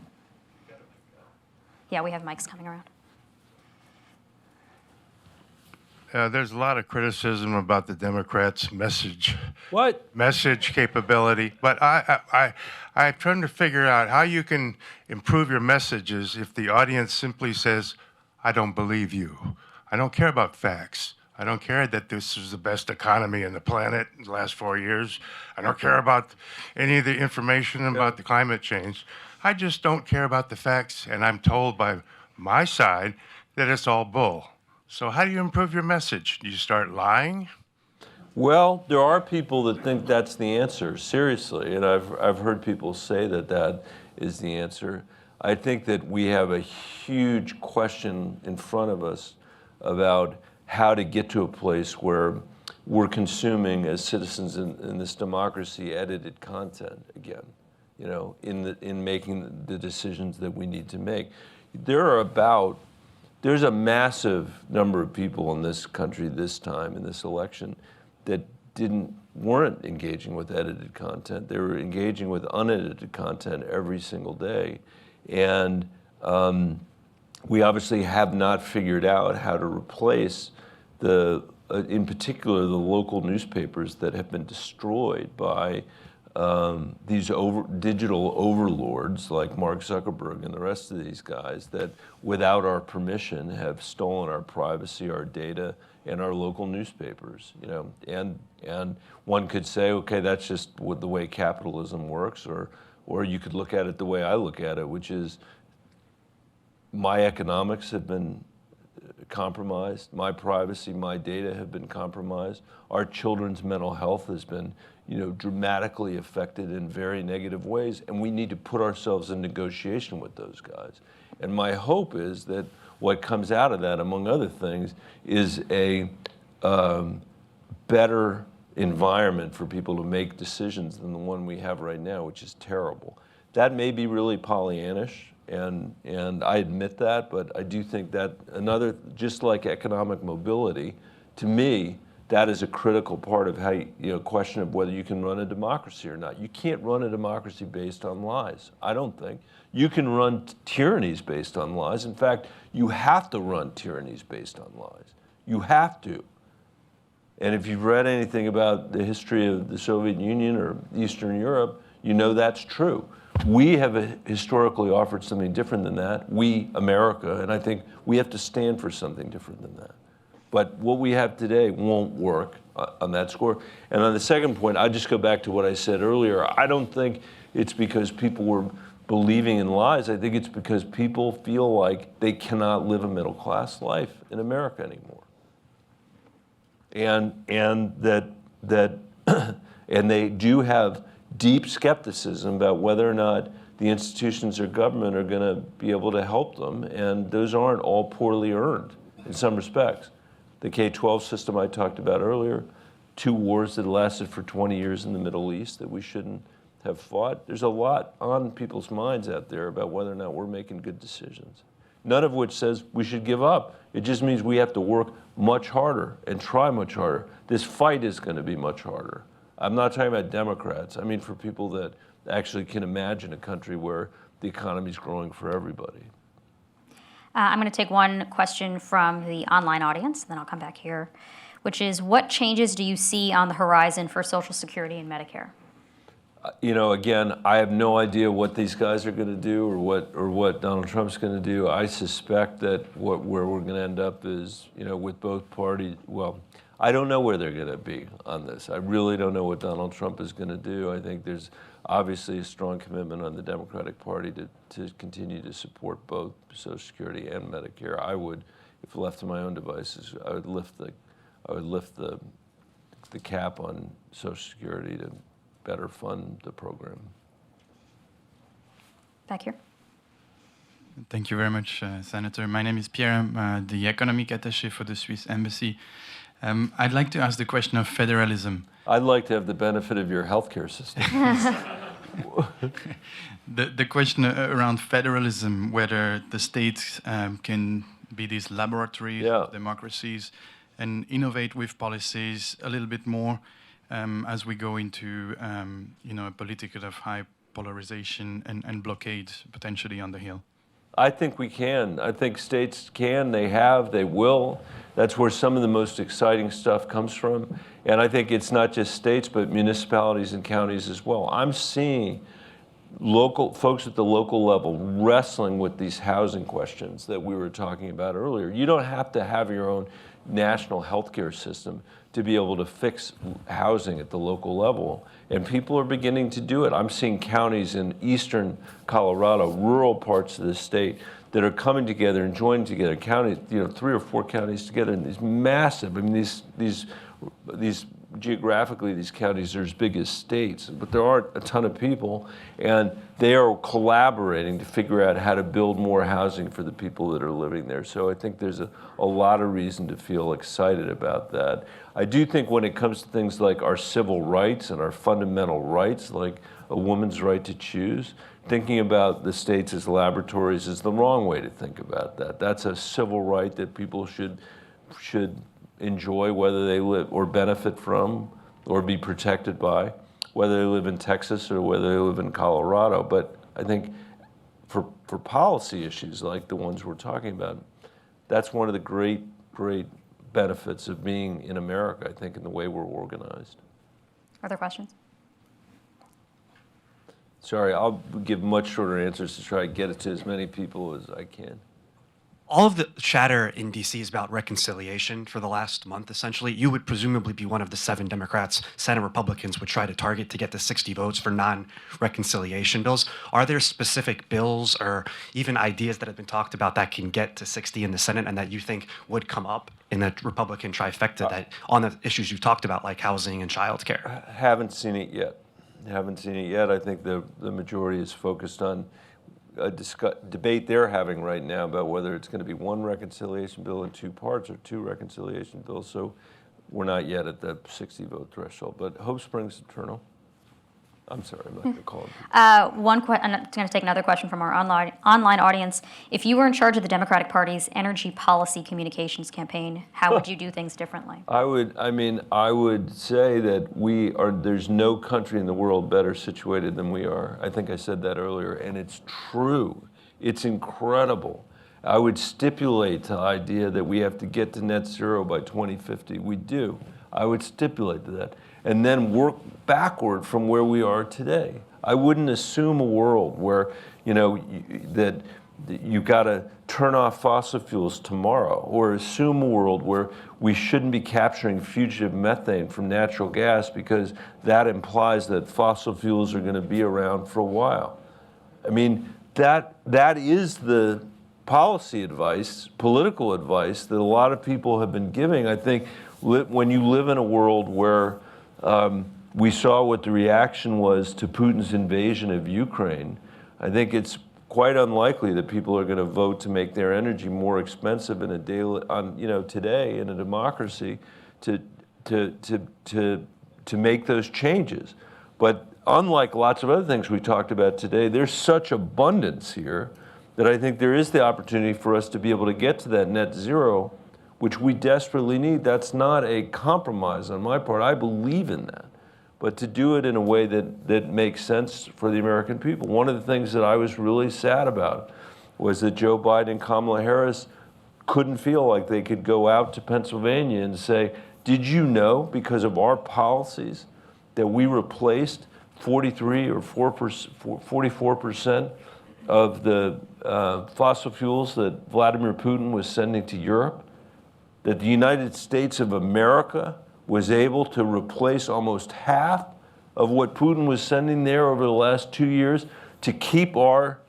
Speaker 2: Yeah, we have mics coming around.
Speaker 4: There's a lot of criticism about the Democrats' message capability, but I'm trying to figure out how you can improve your messages if the audience simply says, "I don't believe you. I don't care about facts. I don't care that this is the best economy on the planet in the last 4 years. I don't care about any of the information about the climate change. I just don't care about the facts, and I'm told by my side that it's all bull." So how do you improve your message? Do you start lying?
Speaker 3: Well, there are people that think that's the answer, seriously, and I've heard people say that is the answer. I think that we have a huge question in front of us about how to get to a place where we're consuming, as citizens in this democracy, edited content again, in making the decisions that we need to make. There's a massive number of people in this country this time, in this election, that weren't engaging with edited content. They were engaging with unedited content every single day. And we obviously have not figured out how to replace in particular, the local newspapers that have been destroyed by these digital overlords like Mark Zuckerberg and the rest of these guys that, without our permission, have stolen our privacy, our data, and our local newspapers. And one could say, okay, that's just the way capitalism works, or you could look at it the way I look at it, which is my economics have been compromised, my privacy, my data have been compromised, our children's mental health has been dramatically affected in very negative ways, and we need to put ourselves in negotiation with those guys. And my hope is that what comes out of that, among other things, is a better environment for people to make decisions than the one we have right now, which is terrible. That may be really Pollyannish, and I admit that, but I do think that just like economic mobility, to me, that is a critical part of how question of whether you can run a democracy or not. You can't run a democracy based on lies, I don't think. You can run tyrannies based on lies. In fact, you have to run tyrannies based on lies. You have to. And if you've read anything about the history of the Soviet Union or Eastern Europe, you know that's true. We have historically offered something different than that, we, America, and I think we have to stand for something different than that. But what we have today won't work on that score. And on the second point, I'll just go back to what I said earlier. I don't think it's because people were believing in lies. I think it's because people feel like they cannot live a middle-class life in America anymore. And that and they do have deep skepticism about whether or not the institutions or government are going to be able to help them, and those aren't all poorly earned in some respects. The K-12 system I talked about earlier, 2 wars that lasted for 20 years in the Middle East that we shouldn't have fought. There's a lot on people's minds out there about whether or not we're making good decisions. None of which says we should give up. It just means we have to work much harder and try much harder. This fight is going to be much harder. I'm not talking about Democrats. I mean for people that actually can imagine a country where the economy is growing for everybody.
Speaker 2: I'm going to take one question from the online audience, then I'll come back here, which is, what changes do you see on the horizon for Social Security and Medicare?
Speaker 3: Again, I have no idea what these guys are going to do or what Donald Trump's going to do. I suspect that where we're going to end up is, with both parties. Well, I don't know where they're going to be on this. I really don't know what Donald Trump is going to do. I think there's obviously a strong commitment on the Democratic Party to continue to support both Social Security and Medicare. I would, if left to my own devices, I would lift the cap on Social Security to better fund the program.
Speaker 2: Back here.
Speaker 5: Thank you very much, Senator. My name is Pierre. I'm the economic attaché for the Swiss Embassy. I'd like to ask the question of federalism.
Speaker 3: I'd like to have the benefit of your healthcare system.
Speaker 5: The question around federalism, whether the states can be these laboratories of democracies and innovate with policies a little bit more as we go into a political of high polarization and blockade potentially on the Hill.
Speaker 3: I think we can. I think states can, they have, they will. That's where some of the most exciting stuff comes from. And I think it's not just states, but municipalities and counties as well. I'm seeing folks at the local level wrestling with these housing questions that we were talking about earlier. You don't have to have your own national healthcare system to be able to fix housing at the local level. And people are beginning to do it. I'm seeing counties in eastern Colorado, rural parts of the state, that are coming together and joining together. Counties, 3 or 4 counties together in these massive, these geographically, these counties are as big as states, but there aren't a ton of people, and they are collaborating to figure out how to build more housing for the people that are living there. So I think there's a lot of reason to feel excited about that. I do think when it comes to things like our civil rights and our fundamental rights, like a woman's right to choose, thinking about the states as laboratories is the wrong way to think about that. That's a civil right that people should enjoy, whether they live or benefit from or be protected by, whether they live in Texas or whether they live in Colorado. But I think for policy issues like the ones we're talking about. That's one of the great benefits of being in America, I think, in the way we're organized.
Speaker 2: Other questions?
Speaker 3: Sorry, I'll give much shorter answers to try to get it to as many people as I can.
Speaker 6: All of the chatter in D.C. is about reconciliation for the last month, essentially. You would presumably be one of the 7 Democrats Senate Republicans would try to target to get to 60 votes for non-reconciliation bills. Are there specific bills or even ideas that have been talked about that can get to 60 in the Senate and that you think would come up in the Republican trifecta that on the issues you've talked about, like housing and childcare?
Speaker 3: Haven't seen it yet. I think the majority is focused on a debate they're having right now about whether it's going to be one reconciliation bill in 2 parts or 2 reconciliation bills. So we're not yet at the 60 vote threshold, but hope springs eternal. I'm sorry, I'm not going to call it.
Speaker 2: I'm going to take another question from our online audience. If you were in charge of the Democratic Party's energy policy communications campaign, how would you do things differently?
Speaker 3: I would say that there's no country in the world better situated than we are. I think I said that earlier, and it's true. It's incredible. I would stipulate the idea that we have to get to net zero by 2050. We do. I would stipulate that. And then work backward from where we are today. I wouldn't assume a world where, that you got to turn off fossil fuels tomorrow, or assume a world where we shouldn't be capturing fugitive methane from natural gas because that implies that fossil fuels are going to be around for a while. I mean, that is the policy advice, political advice that a lot of people have been giving. I think when you live in a world where we saw what the reaction was to Putin's invasion of Ukraine, I think it's quite unlikely that people are going to vote to make their energy more expensive in a today in a democracy to make those changes. But unlike lots of other things we talked about today, there's such abundance here that I think there is the opportunity for us to be able to get to that net zero, which we desperately need. That's not a compromise on my part. I believe in that. But to do it in a way that makes sense for the American people. One of the things that I was really sad about was that Joe Biden and Kamala Harris couldn't feel like they could go out to Pennsylvania and say, did you know, because of our policies, that we replaced 43 or 44% of the fossil fuels that Vladimir Putin was sending to Europe? That the United States of America was able to replace almost half of what Putin was sending there over the last 2 years to keep our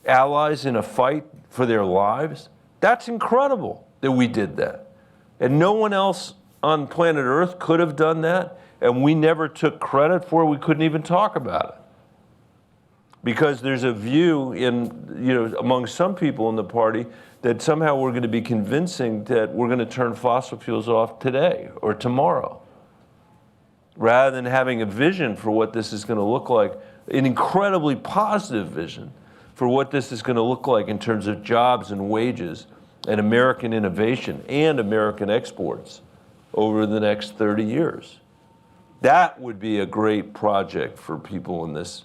Speaker 3: allies in a fight for their lives? That's incredible that we did that. And no one else on planet Earth could have done that, and we never took credit for it. We couldn't even talk about it. Because there's a view among some people in the party that somehow we're going to be convincing that we're going to turn fossil fuels off today or tomorrow, rather than having a vision for what this is going to look like, an incredibly positive vision for what this is going to look like in terms of jobs and wages and American innovation and American exports over the next 30 years. That would be a great project for people in this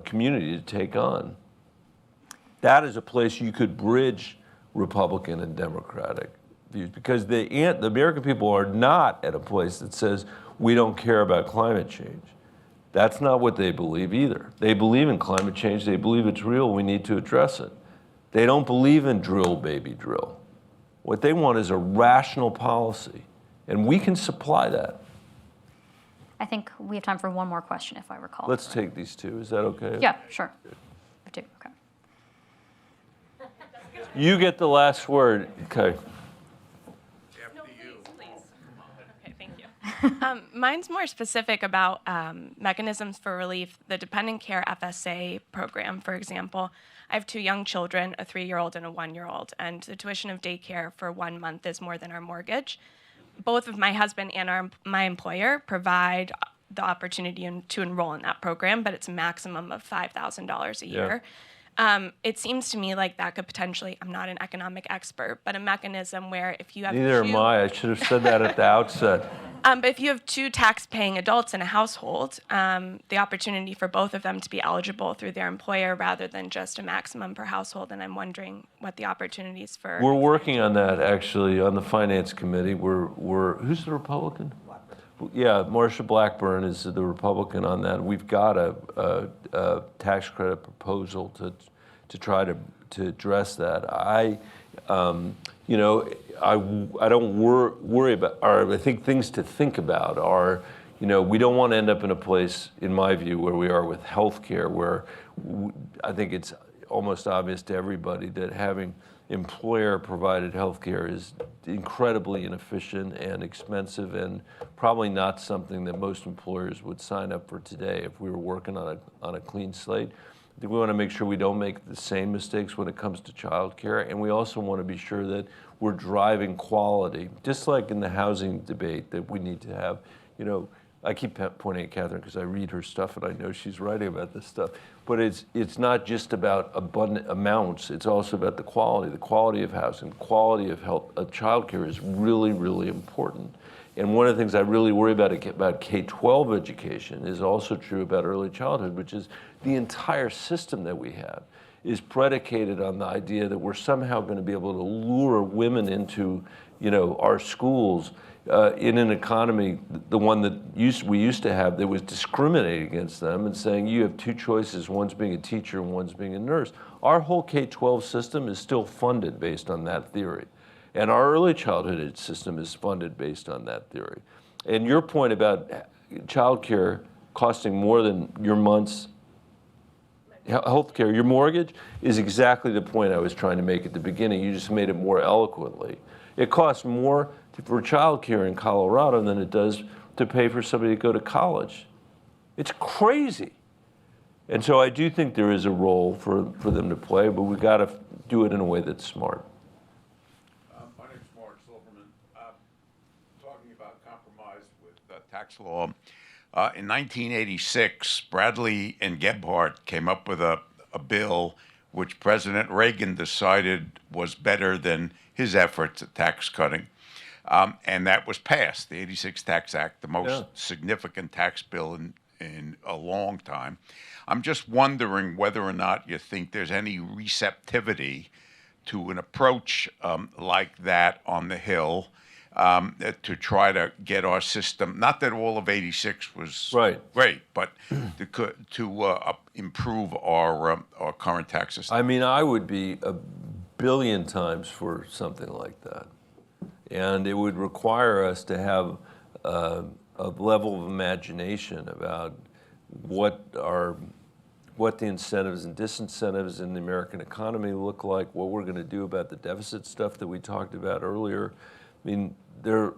Speaker 3: community to take on. That is a place you could bridge Republican and Democratic views, because the American people are not at a place that says we don't care about climate change. That's not what they believe either. They believe in climate change. They believe it's real. We need to address it. They don't believe in drill, baby, drill. What they want is a rational policy, and we can supply that.
Speaker 2: I think we have time for one more question, if I recall.
Speaker 3: Let's take these 2. Is that okay?
Speaker 2: Yeah, sure. 2, okay.
Speaker 3: You get the last word. Okay.
Speaker 7: No, please. Okay, thank you. Mine's more specific about mechanisms for relief. The dependent care FSA program, for example. I have 2 young children, a 3-year-old and a 1-year-old, and the tuition of daycare for 1 month is more than our mortgage. Both of my husband and my employer provide the opportunity to enroll in that program, but it's a maximum of $5,000 a year. It seems to me like that could potentially, I'm not an economic expert, but a mechanism where if you have
Speaker 3: Neither am I. I should have said that at the outset.
Speaker 7: But if you have two tax-paying adults in a household, the opportunity for both of them to be eligible through their employer rather than just a maximum per household, and I'm wondering what the opportunities for.
Speaker 3: We're working on that, actually, on the Finance Committee. Who's the Republican? Yeah, Marsha Blackburn is the Republican on that. We've got a tax credit proposal to try to address that. I don't worry about, or I think things to think about are, we don't want to end up in a place, in my view, where we are with healthcare, where I think it's almost obvious to everybody that having employer-provided healthcare is incredibly inefficient and expensive, and probably not something that most employers would sign up for today if we were working on a clean slate. I think we want to make sure we don't make the same mistakes when it comes to childcare, and we also want to be sure that we're driving quality, just like in the housing debate that we need to have. I keep pointing at Catherine because I read her stuff and I know she's writing about this stuff. But it's not just about abundant amounts. It's also about the quality of housing, quality of health. Childcare is really, really important. And one of the things I really worry about K-12 education is also true about early childhood, which is the entire system that we have is predicated on the idea that we're somehow going to be able to lure women into, our schools in an economy, the one that we used to have, that was discriminating against them and saying you have two choices, one's being a teacher and one's being a nurse. Our whole K-12 system is still funded based on that theory. And our early childhood system is funded based on that theory. And your point about childcare costing more than your month's healthcare, your mortgage, is exactly the point I was trying to make at the beginning. You just made it more eloquently. It costs more for childcare in Colorado than it does to pay for somebody to go to college. It's crazy. And so I do think there is a role for them to play, but we've got to do it in a way that's smart.
Speaker 8: My name's Mark Silverman. Talking about compromise with tax law. In 1986, Bradley and Gebhardt came up with a bill which President Reagan decided was better than his efforts at tax cutting. And that was passed, the 86 Tax Act, the most significant tax bill in a long time. I'm just wondering whether or not you think there's any receptivity to an approach like that on the Hill to try to get our system, not that all of 86 was great, but to improve our current tax system.
Speaker 3: I mean, I would be a billion times for something like that. And it would require us to have a level of imagination about what the incentives and disincentives in the American economy look like, what we're going to do about the deficit stuff that we talked about earlier. I mean, you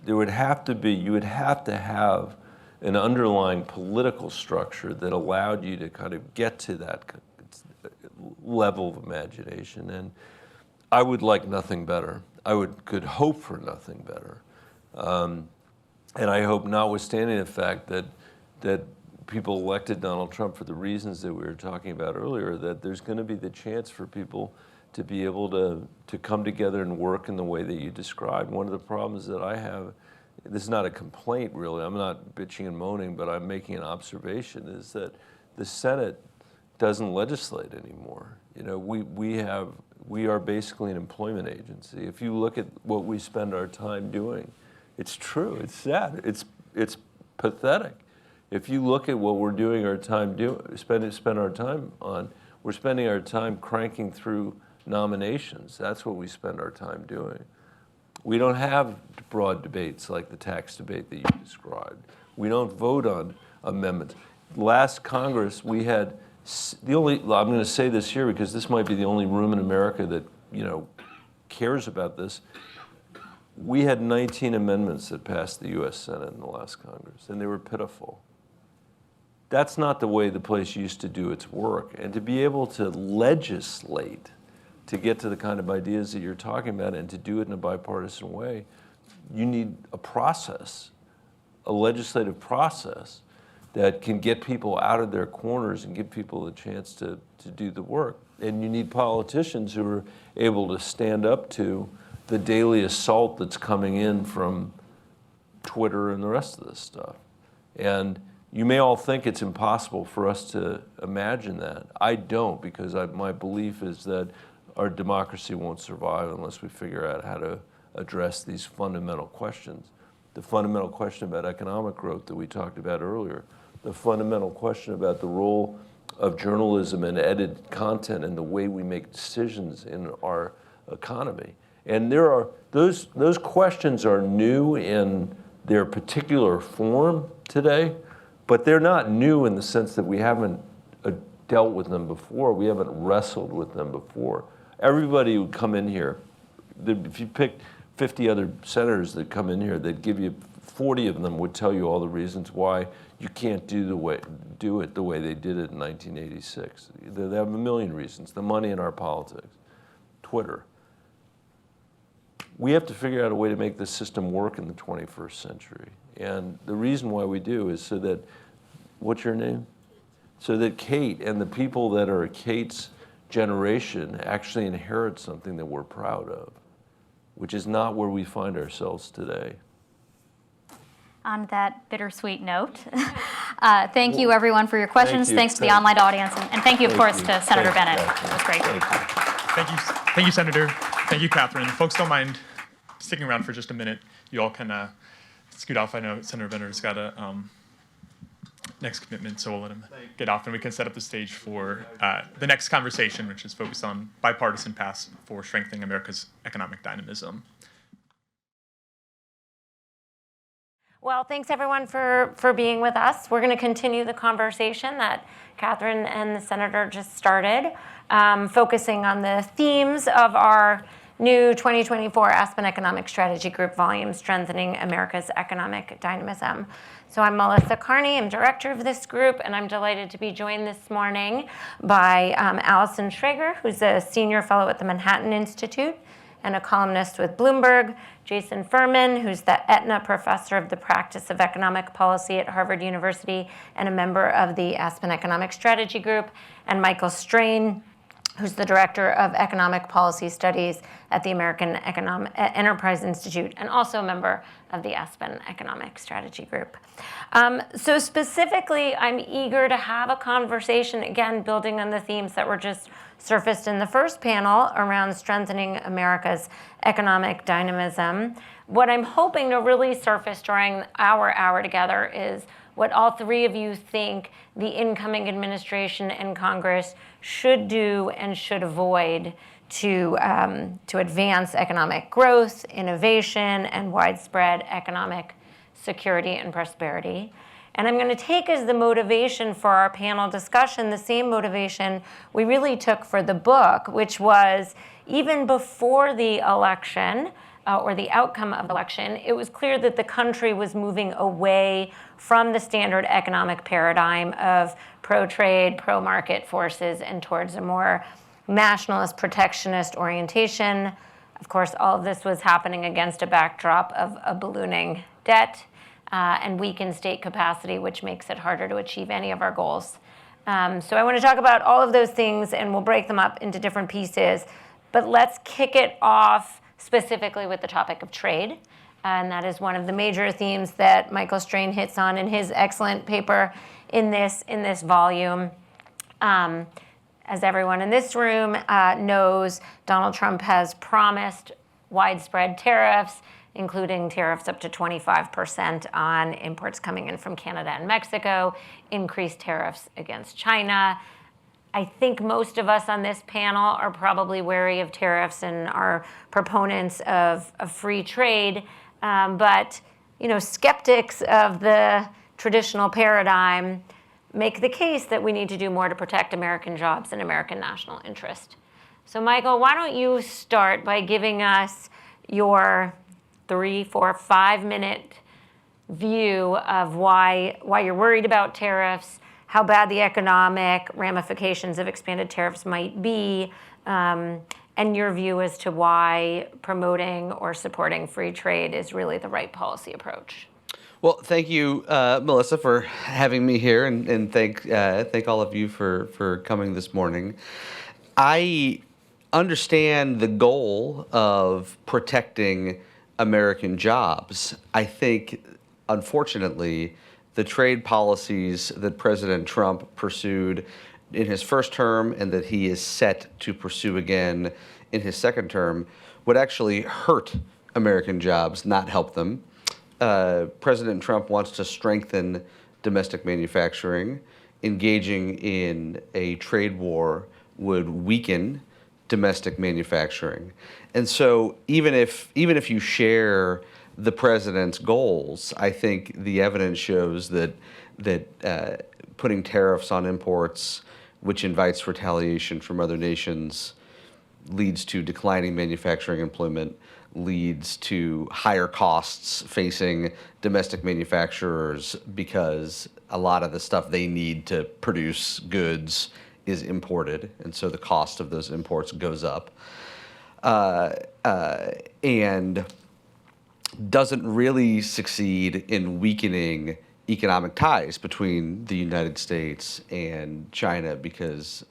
Speaker 3: would have to have an underlying political structure that allowed you to kind of get to that level of imagination. And I would like nothing better. Could hope for nothing better. And I hope, notwithstanding the fact that people elected Donald Trump for the reasons that we were talking about earlier, that there's going to be the chance for people to be able to come together and work in the way that you described. One of the problems that I have, this is not a complaint really, I'm not bitching and moaning, but I'm making an observation, is that the Senate doesn't legislate anymore. We are basically an employment agency. If you look at what we spend our time doing, it's true, it's sad, it's pathetic. If you look at what we're doing our time spend our time on, we're spending our time cranking through nominations. That's what we spend our time doing. We don't have broad debates like the tax debate that you described. We don't vote on amendments. Last Congress, we had I'm going to say this here because this might be the only room in America that cares about this. We had 19 amendments that passed the U.S. Senate in the last Congress, and they were pitiful. That's not the way the place used to do its work. And to be able to legislate, to get to the kind of ideas that you're talking about and to do it in a bipartisan way, you need a process, a legislative process that can get people out of their corners and give people a chance to do the work. And you need politicians who are able to stand up to the daily assault that's coming in from Twitter and the rest of this stuff. And you may all think it's impossible for us to imagine that. I don't, because my belief is that our democracy won't survive unless we figure out how to address these fundamental questions. The fundamental question about economic growth that we talked about earlier, the fundamental question about the role of journalism and edited content and the way we make decisions in our economy. And there are those questions are new in their particular form today, but they're not new in the sense that we haven't dealt with them before. We haven't wrestled with them before. Everybody would come in here. If you pick 50 other senators that come in here, they'd give you 40 of them would tell you all the reasons why you can't do it the way they did it in 1986. They have a million reasons. The money in our politics, Twitter. We have to figure out a way to make this system work in the 21st century. And the reason why we do is so that, what's your name? So that Kate and the people that are Kate's generation actually inherit something that we're proud of, which is not where we find ourselves today.
Speaker 2: On that bittersweet note, thank you everyone for your questions. Thanks to the online audience, and thank you, of course, to Senator Bennet. It was great.
Speaker 1: Thank you, Senator. Thank you, Catherine. Folks don't mind sticking around for just a minute. You all can scoot off. I know Senator Benner's got a next commitment, so we'll let him get off, and we can set up the stage for the next conversation, which is focused on bipartisan paths for strengthening America's economic dynamism.
Speaker 9: Well, thanks everyone for being with us. We're going to continue the conversation that Catherine and the Senator just started, focusing on the themes of our new 2024 Aspen Economic Strategy Group volume, Strengthening America's Economic Dynamism. So I'm Melissa Kearney, I'm director of this group, and I'm delighted to be joined this morning by Allison Schrager, who's a senior fellow at the Manhattan Institute and a columnist with Bloomberg, Jason Furman, who's the Aetna professor of the practice of economic policy at Harvard University and a member of the Aspen Economic Strategy Group, and Michael Strain, who's the director of economic policy studies at the American Enterprise Institute and also a member of the Aspen Economic Strategy Group. So specifically, I'm eager to have a conversation, again, building on the themes that were just surfaced in the first panel around strengthening America's economic dynamism. What I'm hoping to really surface during our hour together is what all three of you think the incoming administration and Congress should do and should avoid to advance economic growth, innovation, and widespread economic security and prosperity. And I'm going to take as the motivation for our panel discussion the same motivation we really took for the book, which was even before the election, or the outcome of the election, it was clear that the country was moving away from the standard economic paradigm of pro-trade, pro-market forces and towards a more nationalist, protectionist orientation. Of course, all of this was happening against a backdrop of a ballooning debt and weakened state capacity, which makes it harder to achieve any of our goals. So I want to talk about all of those things, and we'll break them up into different pieces. But let's kick it off specifically with the topic of trade. And that is one of the major themes that Michael Strain hits on in his excellent paper in this volume. As everyone in this room knows, Donald Trump has promised widespread tariffs, including tariffs up to 25% on imports coming in from Canada and Mexico, increased tariffs against China. I think most of us on this panel are probably wary of tariffs and are proponents of free trade. But skeptics of the traditional paradigm make the case that we need to do more to protect American jobs and American national interest. So Michael, why don't you start by giving us your 3, 4, 5-minute view of why you're worried about tariffs, how bad the economic ramifications of expanded tariffs might be, and your view as to why promoting or supporting free trade is really the right policy approach.
Speaker 10: Well, thank you, Melissa, for having me here, and thank all of you for coming this morning. I understand the goal of protecting American jobs. I think unfortunately, the trade policies that President Trump pursued in his first term and that he is set to pursue again in his second term would actually hurt American jobs, not help them. President Trump wants to strengthen domestic manufacturing. Engaging in a trade war would weaken domestic manufacturing. And so even if you share the president's goals, I think the evidence shows that putting tariffs on imports, which invites retaliation from other nations, leads to declining manufacturing employment, leads to higher costs facing domestic manufacturers because a lot of the stuff they need to produce goods is imported, and so the cost of those imports goes up. And doesn't really succeed in weakening economic ties between the United States and China, because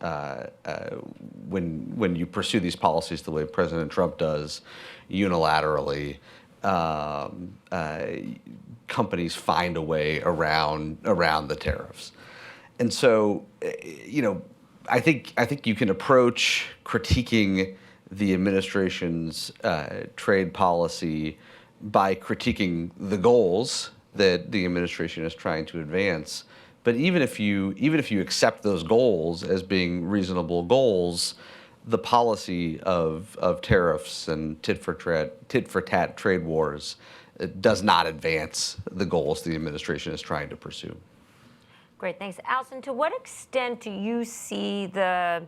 Speaker 10: when you pursue these policies the way President Trump does, unilaterally, companies find a way around the tariffs. And so, I think you can approach critiquing the administration's trade policy by critiquing the goals that the administration is trying to advance. But even if you accept those goals as being reasonable goals, the policy of tariffs and tit for tat trade wars does not advance the goals the administration is trying to pursue.
Speaker 9: Great, thanks. Allison, to what extent do you see the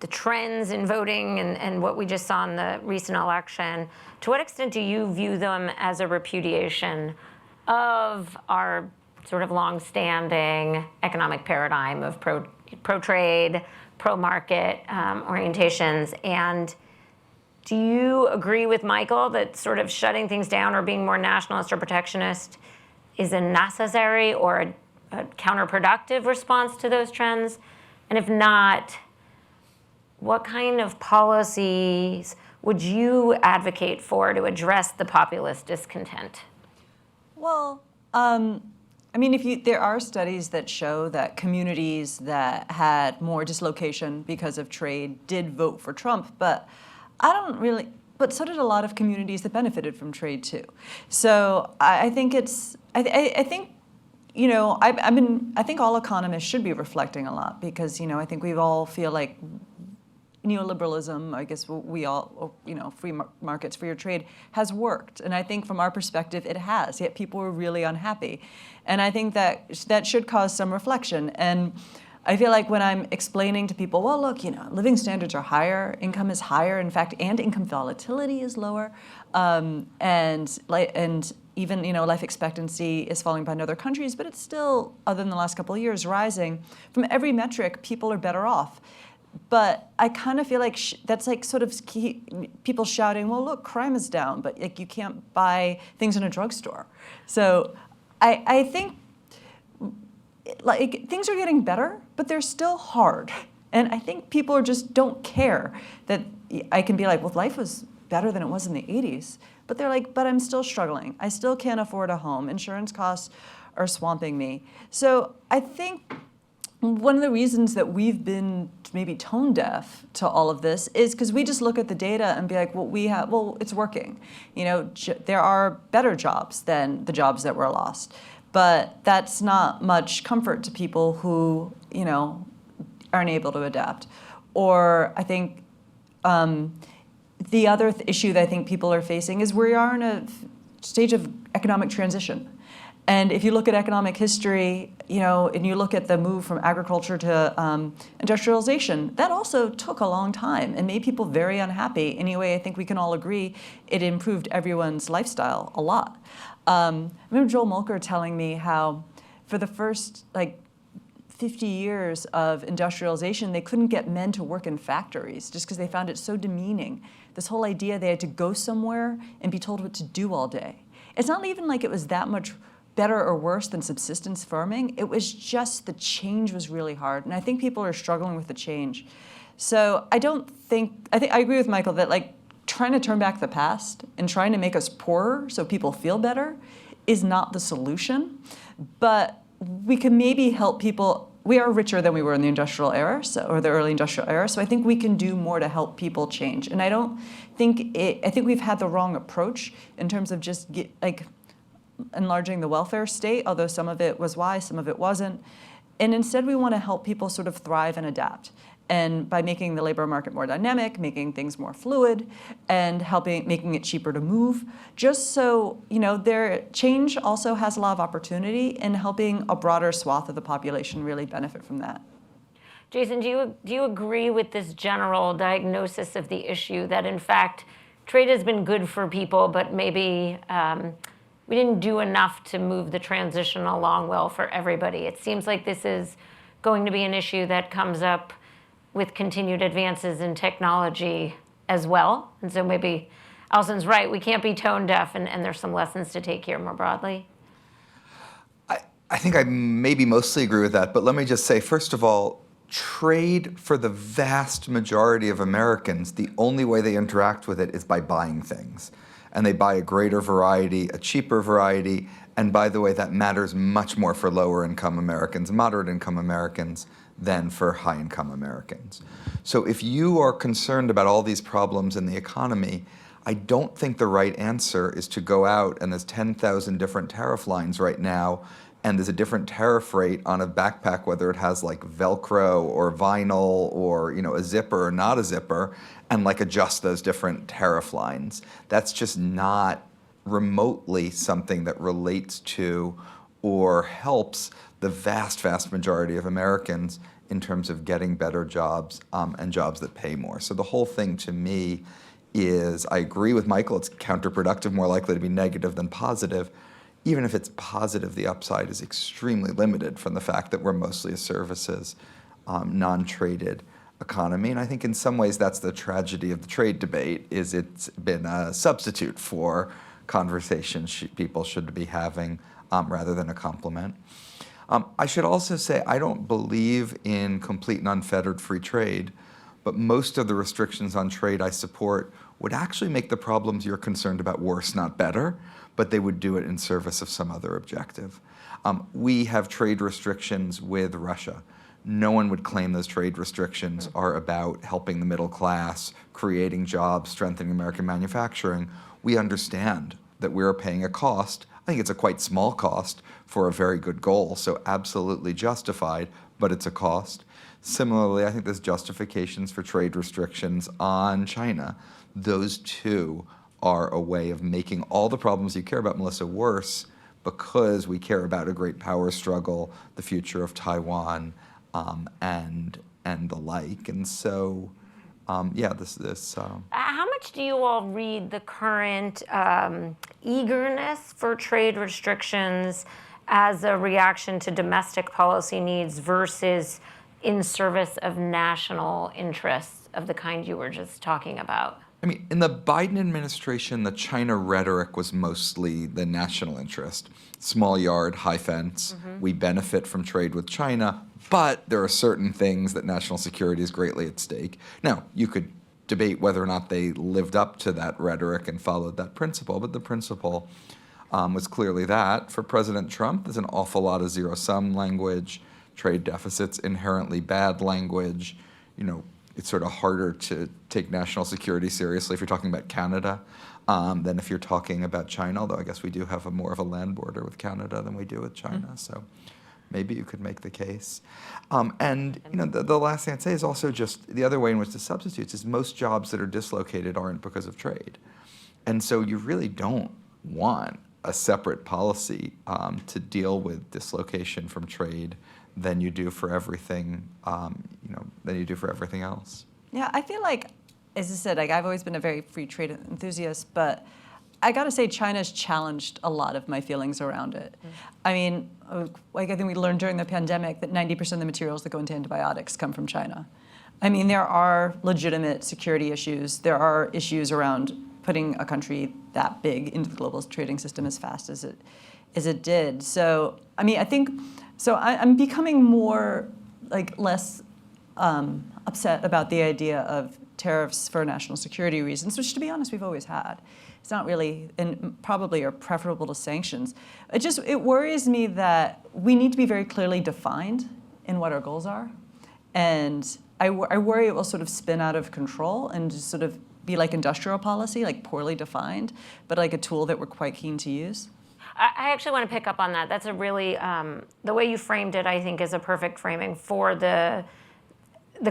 Speaker 9: trends in voting and what we just saw in the recent election, to what extent do you view them as a repudiation of our sort of long-standing economic paradigm of pro-trade, pro-market orientations? And do you agree with Michael that sort of shutting things down or being more nationalist or protectionist is a necessary or a counterproductive response to those trends? And if not, what kind of policies would you advocate for to address the populist discontent?
Speaker 11: Well, there are studies that show that communities that had more dislocation because of trade did vote for Trump, but so did a lot of communities that benefited from trade too. So I think all economists should be reflecting a lot, because, I think we all feel like neoliberalism, I guess we all, free markets, freer trade has worked. And I think from our perspective, it has, yet people were really unhappy. And I think that should cause some reflection. And I feel like when I'm explaining to people, well, look, living standards are higher, income is higher, in fact, and income volatility is lower. And even, life expectancy is falling behind other countries, but it's still, other than the last couple of years, rising. From every metric, people are better off. But I kind of feel like that's like sort of people shouting, well, look, crime is down, but like you can't buy things in a drugstore. So I think like things are getting better, but they're still hard. And I think people just don't care that I can be like, well, life was better than it was in the 80s. But they're like, but I'm still struggling. I still can't afford a home. Insurance costs are swamping me. So I think one of the reasons that we've been maybe tone deaf to all of this is because we just look at the data and be like, well, it's working. There are better jobs than the jobs that were lost. But that's not much comfort to people who, aren't able to adapt. Or I think the other issue that I think people are facing is we are in a stage of economic transition. And if you look at economic history, and you look at the move from agriculture to industrialization, that also took a long time and made people very unhappy. Anyway, I think we can all agree it improved everyone's lifestyle a lot. I remember Joel Molker telling me how for the first 50 years of industrialization, they couldn't get men to work in factories just because they found it so demeaning. This whole idea they had to go somewhere and be told what to do all day. It's not even like it was that much better or worse than subsistence farming. It was just the change was really hard. And I think people are struggling with the change. So I agree with Michael that trying to turn back the past and trying to make us poorer so people feel better is not the solution, but we can maybe help people. We are richer than we were in the industrial era, or the early industrial era, so I think we can do more to help people change. And I think we've had the wrong approach in terms of just enlarging the welfare state, although some of it was wise, some of it wasn't. And instead we want to help people sort of thrive and adapt. And by making the labor market more dynamic, making things more fluid, and making it cheaper to move, just so, their change also has a lot of opportunity, and helping a broader swath of the population really benefit from that.
Speaker 9: Jason, do you agree with this general diagnosis of the issue that, in fact, trade has been good for people, but maybe we didn't do enough to move the transition along well for everybody? It seems like this is going to be an issue that comes up with continued advances in technology as well. And so maybe Allison's right, we can't be tone deaf, and there's some lessons to take here more broadly.
Speaker 12: I think I maybe mostly agree with that, but let me just say, first of all, trade for the vast majority of Americans, the only way they interact with it is by buying things. And they buy a greater variety, a cheaper variety, and by the way, that matters much more for lower income Americans, moderate income Americans, than for high-income Americans. So if you are concerned about all these problems in the economy, I don't think the right answer is to go out, and there's 10,000 different tariff lines right now, and there's a different tariff rate on a backpack, whether it has like Velcro or vinyl or a zipper or not a zipper, and adjust those different tariff lines. That's just not remotely something that relates to or helps the vast, vast majority of Americans in terms of getting better jobs and jobs that pay more. So the whole thing to me is, I agree with Michael, it's counterproductive, more likely to be negative than positive. Even if it's positive, the upside is extremely limited from the fact that we're mostly a services, non-traded economy. And I think in some ways that's the tragedy of the trade debate, is it's been a substitute for conversations people should be having rather than a complement. I should also say I don't believe in complete and unfettered free trade, but most of the restrictions on trade I support would actually make the problems you're concerned about worse, not better, but they would do it in service of some other objective. We have trade restrictions with Russia. No one would claim those trade restrictions are about helping the middle class, creating jobs, strengthening American manufacturing. We understand that we're paying a cost. I think it's a quite small cost for a very good goal, so absolutely justified, but it's a cost. Similarly, I think there's justifications for trade restrictions on China. Those two are a way of making all the problems you care about, Melissa, worse, because we care about a great power struggle, the future of Taiwan, and the like. And so, this.
Speaker 9: How much do you all read the current eagerness for trade restrictions as a reaction to domestic policy needs versus in service of national interests of the kind you were just talking about?
Speaker 12: I mean, in the Biden administration, the China rhetoric was mostly the national interest. Small yard, high fence. We benefit from trade with China, but there are certain things that national security is greatly at stake. Now, you could debate whether or not they lived up to that rhetoric and followed that principle, but the principle was clearly that. For President Trump, there's an awful lot of zero-sum language, trade deficits, inherently bad language. It's sort of harder to take national security seriously if you're talking about Canada than if you're talking about China, although I guess we do have more of a land border with Canada than we do with China, so maybe you could make the case. The last thing I'd say is also just the other way in which the substitutes is most jobs that are dislocated aren't because of trade. And so you really don't want a separate policy to deal with dislocation from trade than you do for everything, than you do for everything else.
Speaker 11: Yeah, I feel like, as I said, I've always been a very free trade enthusiast, but I got to say China's challenged a lot of my feelings around it. I mean, I think we learned during the pandemic that 90% of the materials that go into antibiotics come from China. I mean, there are legitimate security issues. There are issues around putting a country that big into the global trading system as fast as it did. So, I mean, I think, I'm becoming more, less upset about the idea of tariffs for national security reasons, which, to be honest, we've always had. It's not really, and probably are preferable to sanctions. It worries me that we need to be very clearly defined in what our goals are. And I worry it will sort of spin out of control and just sort of be like industrial policy, like poorly defined, but like a tool that we're quite keen to use.
Speaker 9: I actually want to pick up on that. That's a really, the way you framed it, I think, is a perfect framing for the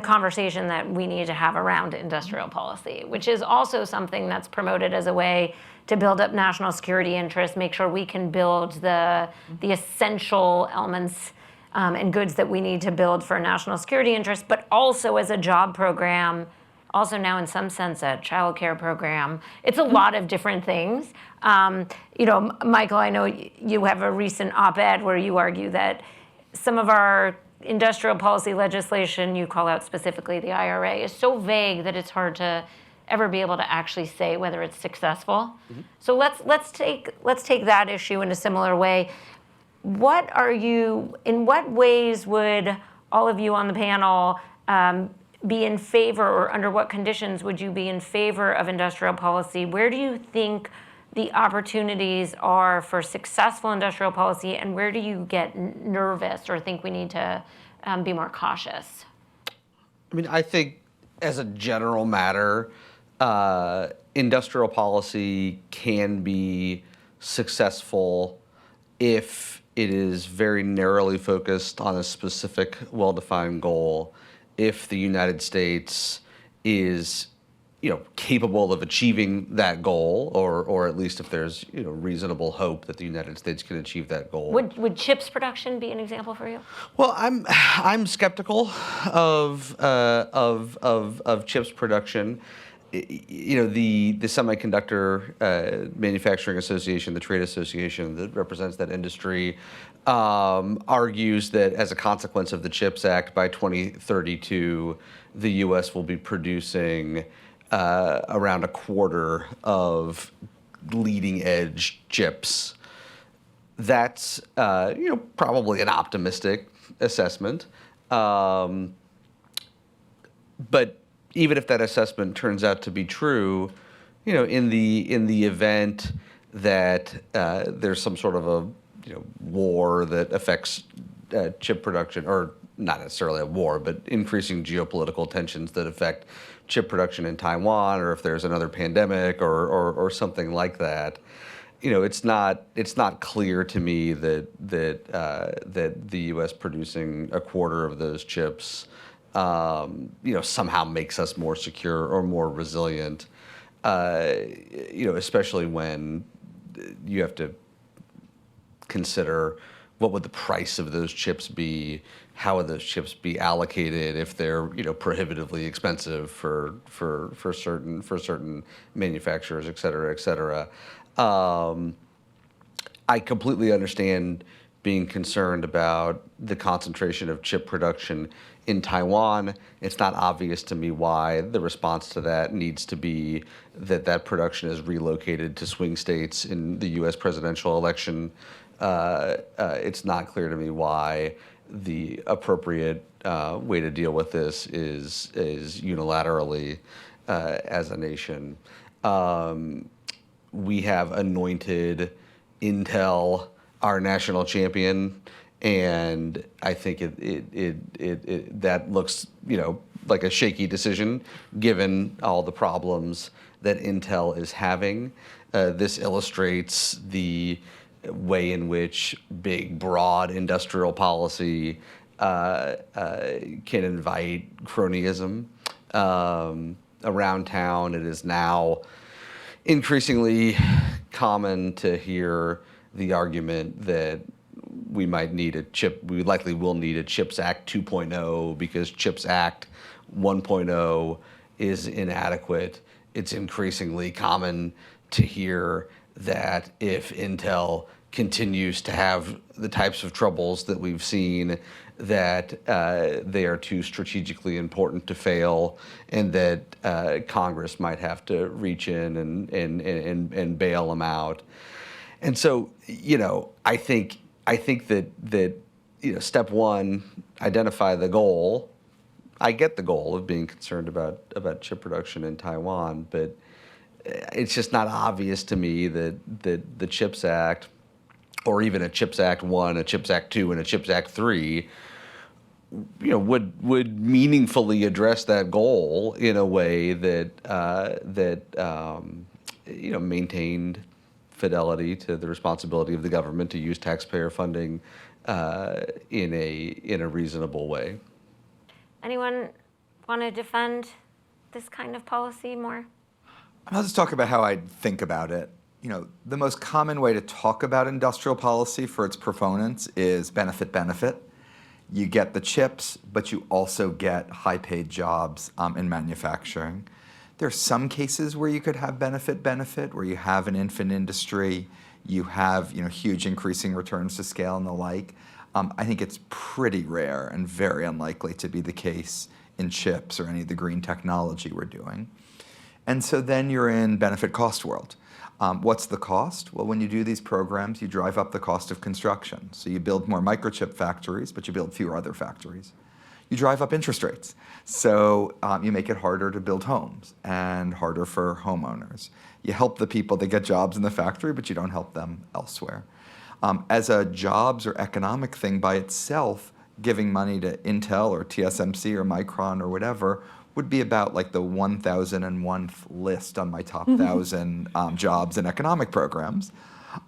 Speaker 9: conversation that we need to have around industrial policy, which is also something that's promoted as a way to build up national security interests, make sure we can build the essential elements and goods that we need to build for national security interests, but also as a job program, also now in some sense a child care program. It's a lot of different things. Michael, I know you have a recent op-ed where you argue that some of our industrial policy legislation, you call out specifically the IRA, is so vague that it's hard to ever be able to actually say whether it's successful. So let's take that issue in a similar way. In what ways would all of you on the panel be in favor, or under what conditions would you be in favor of industrial policy? Where do you think the opportunities are for successful industrial policy, and where do you get nervous or think we need to be more cautious?
Speaker 10: I mean, I think as a general matter, industrial policy can be successful if it is very narrowly focused on a specific, well-defined goal. If the United States is, capable of achieving that goal, or at least if there's, reasonable hope that the United States can achieve that goal.
Speaker 9: Would chips production be an example for you?
Speaker 10: Well, I'm skeptical of chips production. The Semiconductor Manufacturing Association, the trade association that represents that industry, argues that as a consequence of the CHIPS Act, by 2032, the U.S. will be producing around a quarter of leading-edge chips. That's probably an optimistic assessment, but even if that assessment turns out to be true, in the event that there's some sort of a war that affects chip production, or not necessarily a war, but increasing geopolitical tensions that affect chip production in Taiwan, or if there's another pandemic or something like that, it's not clear to me that the U.S. producing a quarter of those chips somehow makes us more secure or more resilient, especially when you have to consider what would the price of those chips be, how would those chips be allocated if they're prohibitively expensive for certain manufacturers, et cetera, et cetera. I completely understand being concerned about the concentration of chip production in Taiwan. It's not obvious to me why the response to that needs to be that production is relocated to swing states in the U.S. presidential election. It's not clear to me why the appropriate way to deal with this is unilaterally as a nation. We have anointed Intel our national champion, and I think that looks like a shaky decision given all the problems that Intel is having. This illustrates the way in which big, broad industrial policy can invite cronyism. Around town, it is now increasingly common to hear the argument that we likely will need a CHIPS Act 2.0 because CHIPS Act 1.0 is inadequate. It's increasingly common to hear that if Intel continues to have the types of troubles that we've seen, that they are too strategically important to fail, and that Congress might have to reach in and bail them out. And so, I think that step one, identify the goal. I get the goal of being concerned about chip production in Taiwan, but it's just not obvious to me that the CHIPS Act, or even a CHIPS Act 1, a CHIPS Act 2, and a CHIPS Act 3, would meaningfully address that goal in a way that maintained fidelity to the responsibility of the government to use taxpayer funding in a reasonable way.
Speaker 9: Anyone want to defend this kind of policy more?
Speaker 12: I'll just talk about how I think about it. The most common way to talk about industrial policy for its proponents is benefit-benefit. You get the chips, but you also get high-paid jobs in manufacturing. There are some cases where you could have benefit-benefit, where you have an infant industry, you have huge increasing returns to scale and the like. I think it's pretty rare and very unlikely to be the case in chips or any of the green technology we're doing. And so then you're in benefit-cost world. What's the cost? Well, when you do these programs, you drive up the cost of construction. So you build more microchip factories, but you build fewer other factories. You drive up interest rates. So you make it harder to build homes and harder for homeowners. You help the people that get jobs in the factory, but you don't help them elsewhere. As a jobs or economic thing by itself, giving money to Intel or TSMC or Micron or whatever would be about like the 1,001th list on my top 1,000 jobs and economic programs.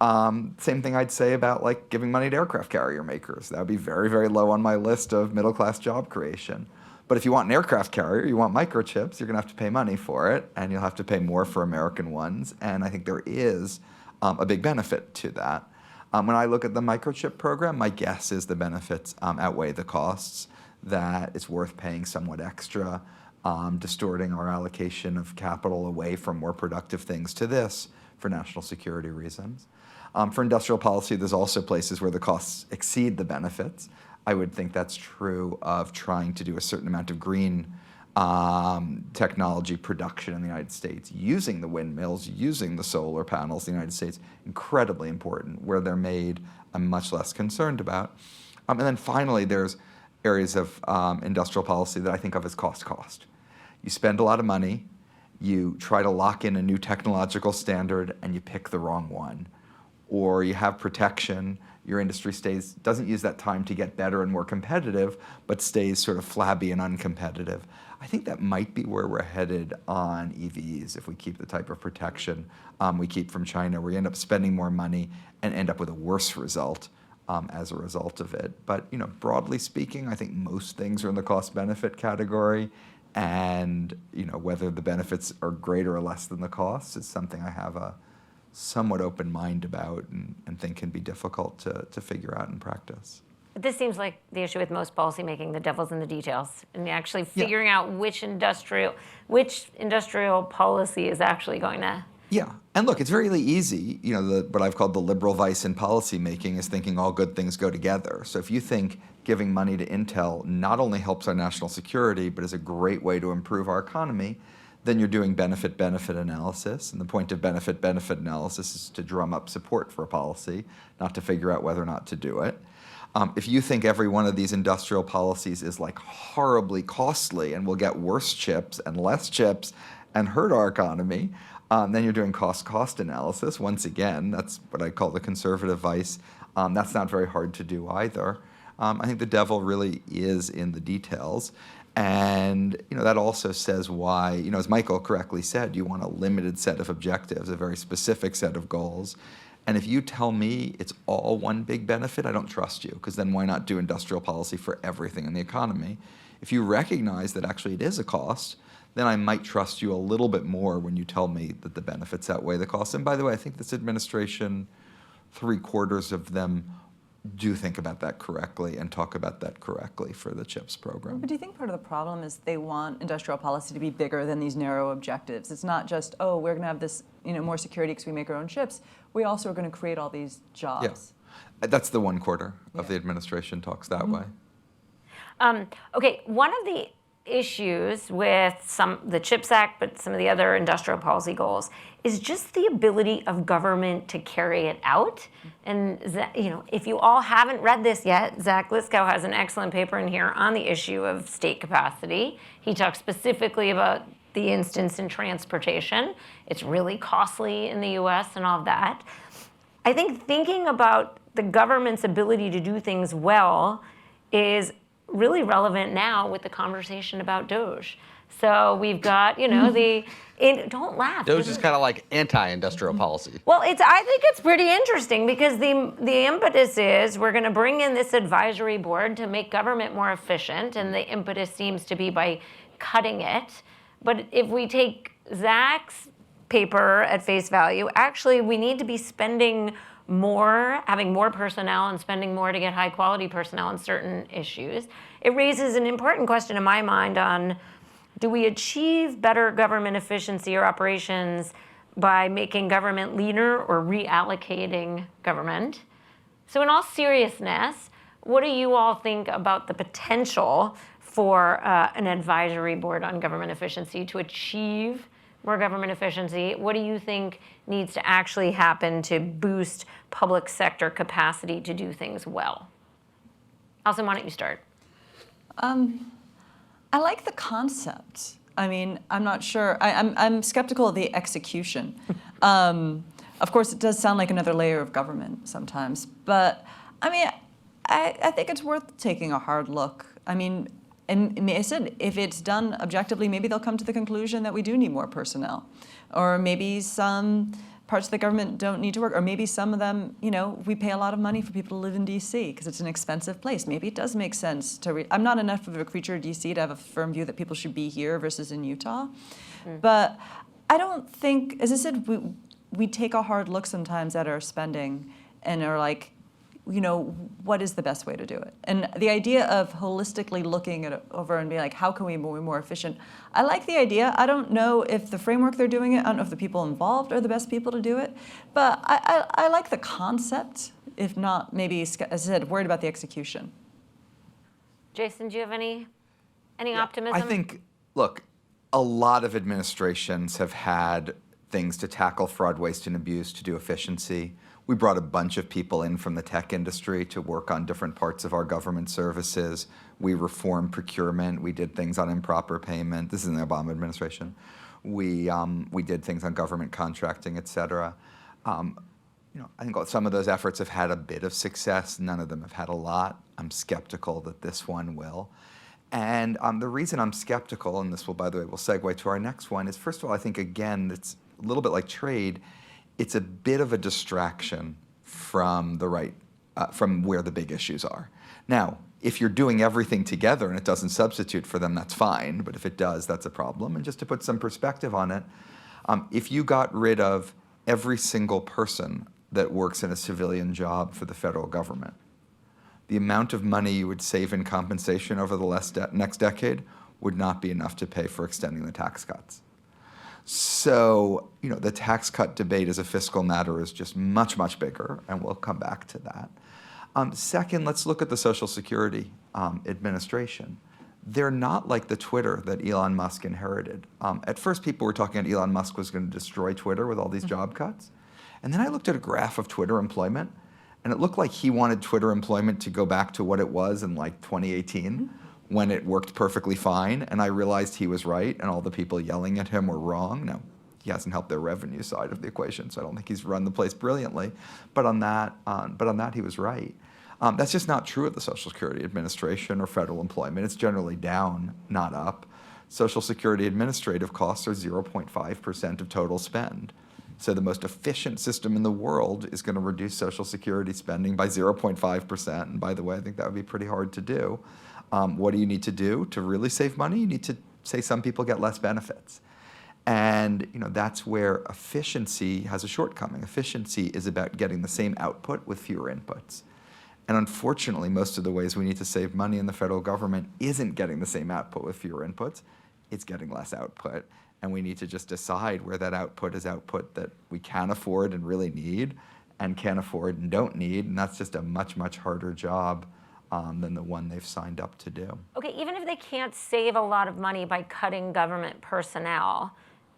Speaker 12: Same thing I'd say about like giving money to aircraft carrier makers. That would be very, very low on my list of middle-class job creation. But if you want an aircraft carrier, you want microchips, you're going to have to pay money for it, and you'll have to pay more for American ones. And I think there is a big benefit to that. When I look at the microchip program, my guess is the benefits outweigh the costs, that it's worth paying somewhat extra, distorting our allocation of capital away from more productive things to this for national security reasons. For industrial policy, there's also places where the costs exceed the benefits. I would think that's true of trying to do a certain amount of green technology production in the United States, using the windmills, using the solar panels in the United States, incredibly important. Where they're made, I'm much less concerned about. And then finally, there's areas of industrial policy that I think of as cost. You spend a lot of money, you try to lock in a new technological standard, and you pick the wrong one. Or you have protection, your industry doesn't use that time to get better and more competitive, but stays sort of flabby and uncompetitive. I think that might be where we're headed on EVs if we keep the type of protection we keep from China, where you end up spending more money and end up with a worse result as a result of it. But broadly speaking, I think most things are in the cost-benefit category, and whether the benefits are greater or less than the costs is something I have a somewhat open mind about and think can be difficult to figure out in practice.
Speaker 9: This seems like the issue with most policymaking, the devil's in the details, and actually figuring out which industrial policy is actually going to.
Speaker 12: Yeah, and look, it's very easy. What I've called the liberal vice in policymaking is thinking all good things go together. So if you think giving money to Intel not only helps our national security, but is a great way to improve our economy, then you're doing benefit-benefit analysis. And the point of benefit-benefit analysis is to drum up support for a policy, not to figure out whether or not to do it. If you think every one of these industrial policies is like horribly costly and will get worse chips and less chips and hurt our economy, then you're doing cost analysis. Once again, that's what I call the conservative vice. That's not very hard to do either. I think the devil really is in the details. And that also says why, as Michael correctly said, you want a limited set of objectives, a very specific set of goals. And if you tell me it's all one big benefit, I don't trust you, because then why not do industrial policy for everything in the economy? If you recognize that actually it is a cost, then I might trust you a little bit more when you tell me that the benefits outweigh the costs. And by the way, I think this administration, 3/4 of them do think about that correctly and talk about that correctly for the CHIPS program.
Speaker 11: But do you think part of the problem is they want industrial policy to be bigger than these narrow objectives? It's not just, oh, we're going to have this, more security because we make our own chips. We also are going to create all these jobs.
Speaker 12: Yeah. That's the 1/4 of the administration talks that way.
Speaker 9: Okay, one of the issues with the CHIPS Act, but some of the other industrial policy goals, is just the ability of government to carry it out. And if you all haven't read this yet, Zach Liskow has an excellent paper in here on the issue of state capacity. He talks specifically about the instance in transportation. It's really costly in the US and all of that. I think thinking about the government's ability to do things well is really relevant now with the conversation about Doge. So we've got, don't laugh.
Speaker 10: Doge is kind of like anti-industrial policy.
Speaker 9: Well, I think it's pretty interesting because the impetus is we're going to bring in this advisory board to make government more efficient, and the impetus seems to be by cutting it. But if we take Zach's paper at face value, actually we need to be spending more, having more personnel and spending more to get high quality personnel on certain issues. It raises an important question in my mind on, do we achieve better government efficiency or operations by making government leaner or reallocating government? So in all seriousness, what do you all think about the potential for an advisory board on government efficiency to achieve more government efficiency? What do you think needs to actually happen to boost public sector capacity to do things well? Allison, why don't you start?
Speaker 11: I like the concept. I mean, I'm not sure. I'm skeptical of the execution. Of course, it does sound like another layer of government sometimes, but I mean, I think it's worth taking a hard look. I mean, and I said, if it's done objectively, maybe they'll come to the conclusion that we do need more personnel, or maybe some parts of the government don't need to work, or maybe some of them, we pay a lot of money for people to live in D.C. because it's an expensive place. Maybe it does make sense to I'm not enough of a creature of D.C. to have a firm view that people should be here versus in Utah. But I don't think, as I said, we take a hard look sometimes at our spending and are like, what is the best way to do it? And the idea of holistically looking at it over and being like, how can we be more efficient? I like the idea. I don't know if the framework they're doing it, I don't know if the people involved are the best people to do it, but I like the concept, if not maybe, as I said, worried about the execution.
Speaker 9: Jason, do you have any optimism?
Speaker 12: I think, look, a lot of administrations have had things to tackle fraud, waste, and abuse, to do efficiency. We brought a bunch of people in from the tech industry to work on different parts of our government services. We reformed procurement. We did things on improper payment. This is in the Obama administration. We did things on government contracting, et cetera. I think some of those efforts have had a bit of success. None of them have had a lot. I'm skeptical that this one will. And the reason I'm skeptical, and this will, by the way, will segue to our next one, is first of all, I think, again, it's a little bit like trade. It's a bit of a distraction from from where the big issues are. Now, if you're doing everything together and it doesn't substitute for them, that's fine. But if it does, that's a problem. And just to put some perspective on it, if you got rid of every single person that works in a civilian job for the federal government, the amount of money you would save in compensation over the next decade would not be enough to pay for extending the tax cuts. So, the tax cut debate as a fiscal matter is just much, much bigger, and we'll come back to that. Second, let's look at the Social Security Administration. They're not like the Twitter that Elon Musk inherited. At first, people were talking that Elon Musk was going to destroy Twitter with all these job cuts. And then I looked at a graph of Twitter employment, and it looked like he wanted Twitter employment to go back to what it was in 2018. When it worked perfectly fine, and I realized he was right, and all the people yelling at him were wrong. Now, he hasn't helped their revenue side of the equation, so I don't think he's run the place brilliantly. But on that, he was right. That's just not true of the Social Security Administration or federal employment. It's generally down, not up. Social Security administrative costs are 0.5% of total spend. So the most efficient system in the world is going to reduce Social Security spending by 0.5%. And by the way, I think that would be pretty hard to do. What do you need to do to really save money? You need to say some people get less benefits. And that's where efficiency has a shortcoming. Efficiency is about getting the same output with fewer inputs. And unfortunately, most of the ways we need to save money in the federal government isn't getting the same output with fewer inputs. It's getting less output. And we need to just decide where that output is output that we can afford and really need, and can't afford and don't need. And that's just a much, much harder job than the one they've signed up to do.
Speaker 9: Okay, even if they can't save a lot of money by cutting government personnel,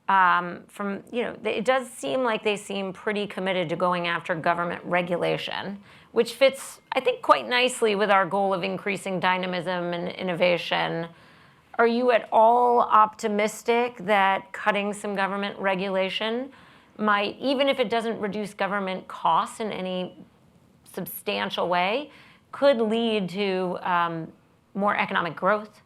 Speaker 9: it does seem like they seem pretty committed to going after government regulation, which fits, I think, quite nicely with our goal of increasing dynamism and innovation. Are you at all optimistic that cutting some government regulation might, even if it doesn't reduce government costs in any substantial way, could lead to more economic growth?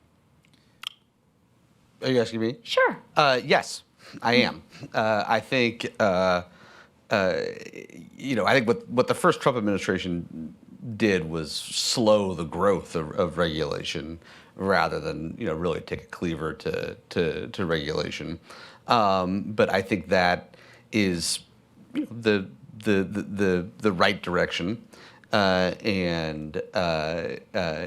Speaker 10: Are you asking me?
Speaker 9: Sure.
Speaker 10: Yes, I am. I think, I think what the first Trump administration did was slow the growth of regulation rather than really take a cleaver to regulation. But I think that is the right direction. And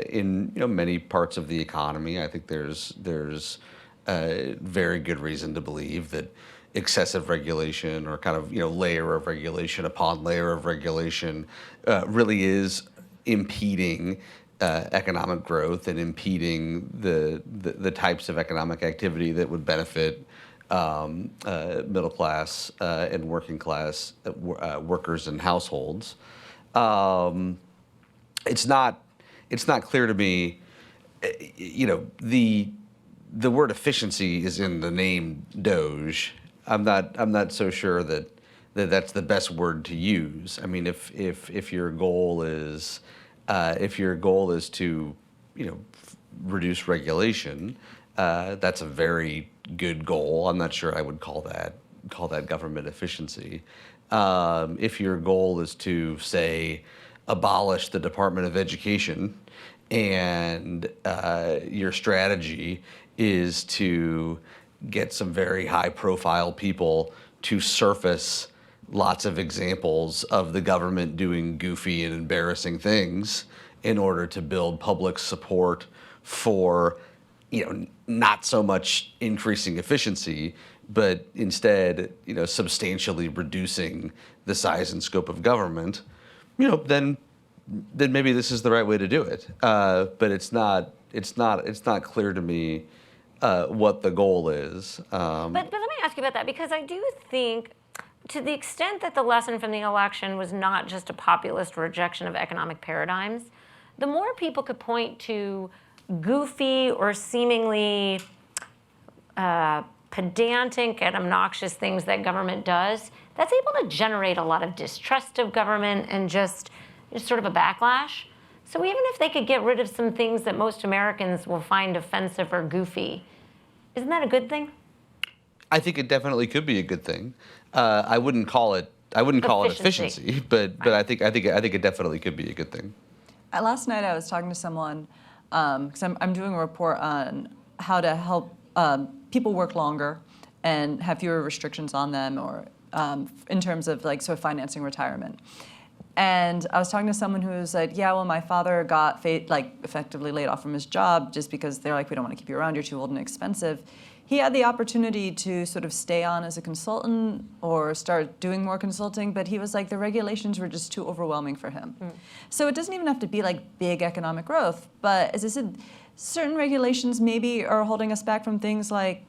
Speaker 10: in many parts of the economy, I think there's very good reason to believe that excessive regulation or kind of layer of regulation upon layer of regulation really is impeding economic growth and impeding the types of economic activity that would benefit middle class and working class workers and households. It's not clear to me, the word efficiency is in the name Doge. I'm not so sure that that's the best word to use. I mean, if your goal is to reduce regulation, that's a very good goal. I'm not sure I would call that government efficiency. If your goal is to, say, abolish the Department of Education, and your strategy is to get some very high-profile people to surface lots of examples of the government doing goofy and embarrassing things in order to build public support for, not so much increasing efficiency, but instead, substantially reducing the size and scope of government, then maybe this is the right way to do it. But it's not clear to me what the goal is.
Speaker 9: But let me ask you about that, because I do think, to the extent that the lesson from the election was not just a populist rejection of economic paradigms, the more people could point to goofy or seemingly pedantic and obnoxious things that government does, that's able to generate a lot of distrust of government and just sort of a backlash. So even if they could get rid of some things that most Americans will find offensive or goofy, isn't that a good thing?
Speaker 10: I think it definitely could be a good thing. I wouldn't call it efficiency, but I think it definitely could be a good thing.
Speaker 11: Last night I was talking to someone because I'm doing a report on how to help people work longer and have fewer restrictions on them, or in terms of financing retirement. And I was talking to someone who was like, yeah, well, my father got effectively laid off from his job just because they're like, we don't want to keep you around, you're too old and expensive. He had the opportunity to sort of stay on as a consultant or start doing more consulting, but he was like, the regulations were just too overwhelming for him. So it doesn't even have to be like big economic growth, but as I said, certain regulations maybe are holding us back from things like,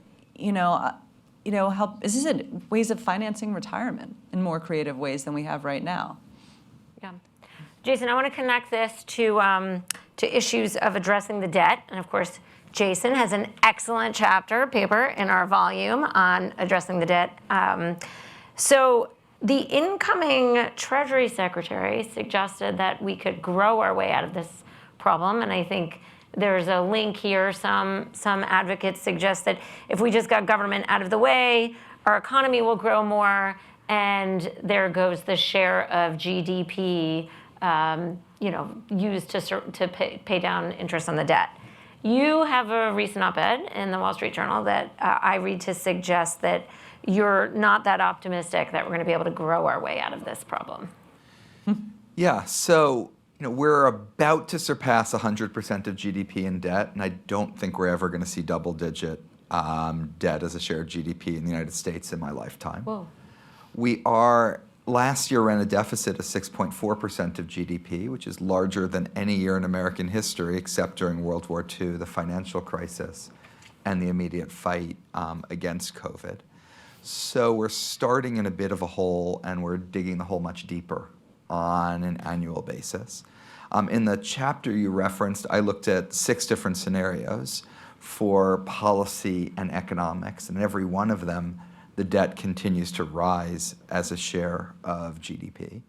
Speaker 11: ways of financing retirement in more creative ways than we have right now.
Speaker 9: Yeah. Jason, I want to connect this to issues of addressing the debt. And of course, Jason has an excellent paper in our volume on addressing the debt. So the incoming Treasury Secretary suggested that we could grow our way out of this problem. And I think there's a link here. Some advocates suggest that if we just got government out of the way, our economy will grow more. And there goes the share of GDP, used to pay down interest on the debt. You have a recent op-ed in the Wall Street Journal that I read to suggest that you're not that optimistic that we're going to be able to grow our way out of this problem.
Speaker 12: Yeah, so we're about to surpass 100% of GDP in debt, and I don't think we're ever going to see double-digit debt as a share of GDP in the United States in my lifetime.
Speaker 9: Whoa.
Speaker 12: Last year ran a deficit of 6.4% of GDP, which is larger than any year in American history except during World War II, the financial crisis, and the immediate fight against COVID. So we're starting in a bit of a hole, and we're digging the hole much deeper on an annual basis. In the chapter you referenced, I looked at 6 different scenarios for policy and economics, and in every one of them, the debt continues to rise as a share of GDP.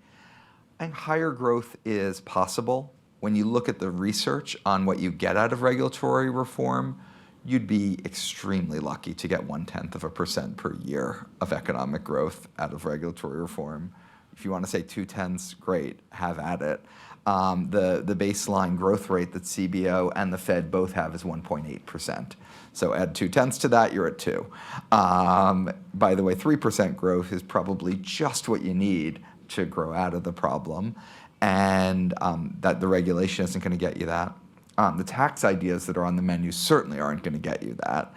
Speaker 12: And higher growth is possible. When you look at the research on what you get out of regulatory reform, you'd be extremely lucky to get 0.1% per year of economic growth out of regulatory reform. If you want to say 0.2, great, have at it. The baseline growth rate that CBO and the Fed both have is 1.8%. So add 0.2 to that, you're at 2. By the way, 3% growth is probably just what you need to grow out of the problem, and that the regulation isn't going to get you that. The tax ideas that are on the menu certainly aren't going to get you that.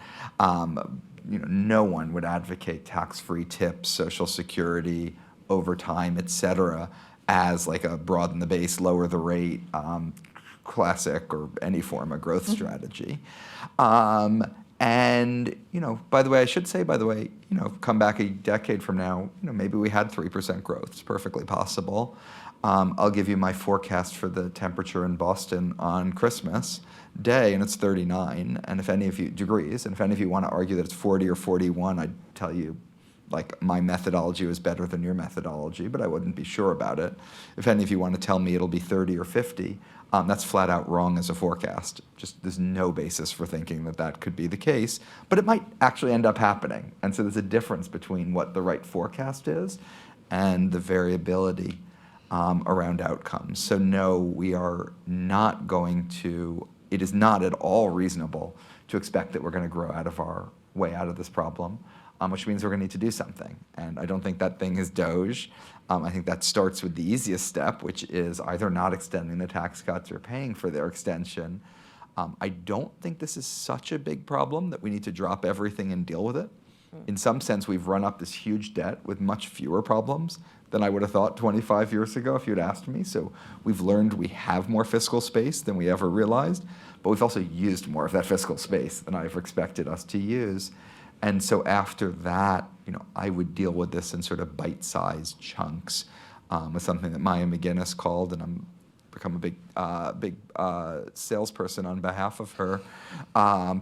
Speaker 12: No one would advocate tax-free tips, Social Security, overtime, et cetera, as like a broaden the base, lower the rate, classic or any form of growth strategy. And by the way, I should say, come back a decade from now, maybe we had 3% growth. It's perfectly possible. I'll give you my forecast for the temperature in Boston on Christmas Day, and it's 39. And if any of you degrees, and if any of you want to argue that it's 40 or 41, I'd tell you, like, my methodology was better than your methodology, but I wouldn't be sure about it. If any of you want to tell me it'll be 30 or 50, that's flat out wrong as a forecast. Just there's no basis for thinking that that could be the case, but it might actually end up happening. And so there's a difference between what the right forecast is and the variability around outcomes. So no, we are not going to, it is not at all reasonable to expect that we're going to grow out of our way out of this problem, which means we're going to need to do something. And I don't think that thing is Doge. I think that starts with the easiest step, which is either not extending the tax cuts or paying for their extension. I don't think this is such a big problem that we need to drop everything and deal with it. In some sense, we've run up this huge debt with much fewer problems than I would have thought 25 years ago if you'd asked me. So we've learned we have more fiscal space than we ever realized, but we've also used more of that fiscal space than I ever expected us to use. And so after that, I would deal with this in sort of bite-sized chunks, with something that Maya McGinnis called, and I'm become a big salesperson on behalf of her,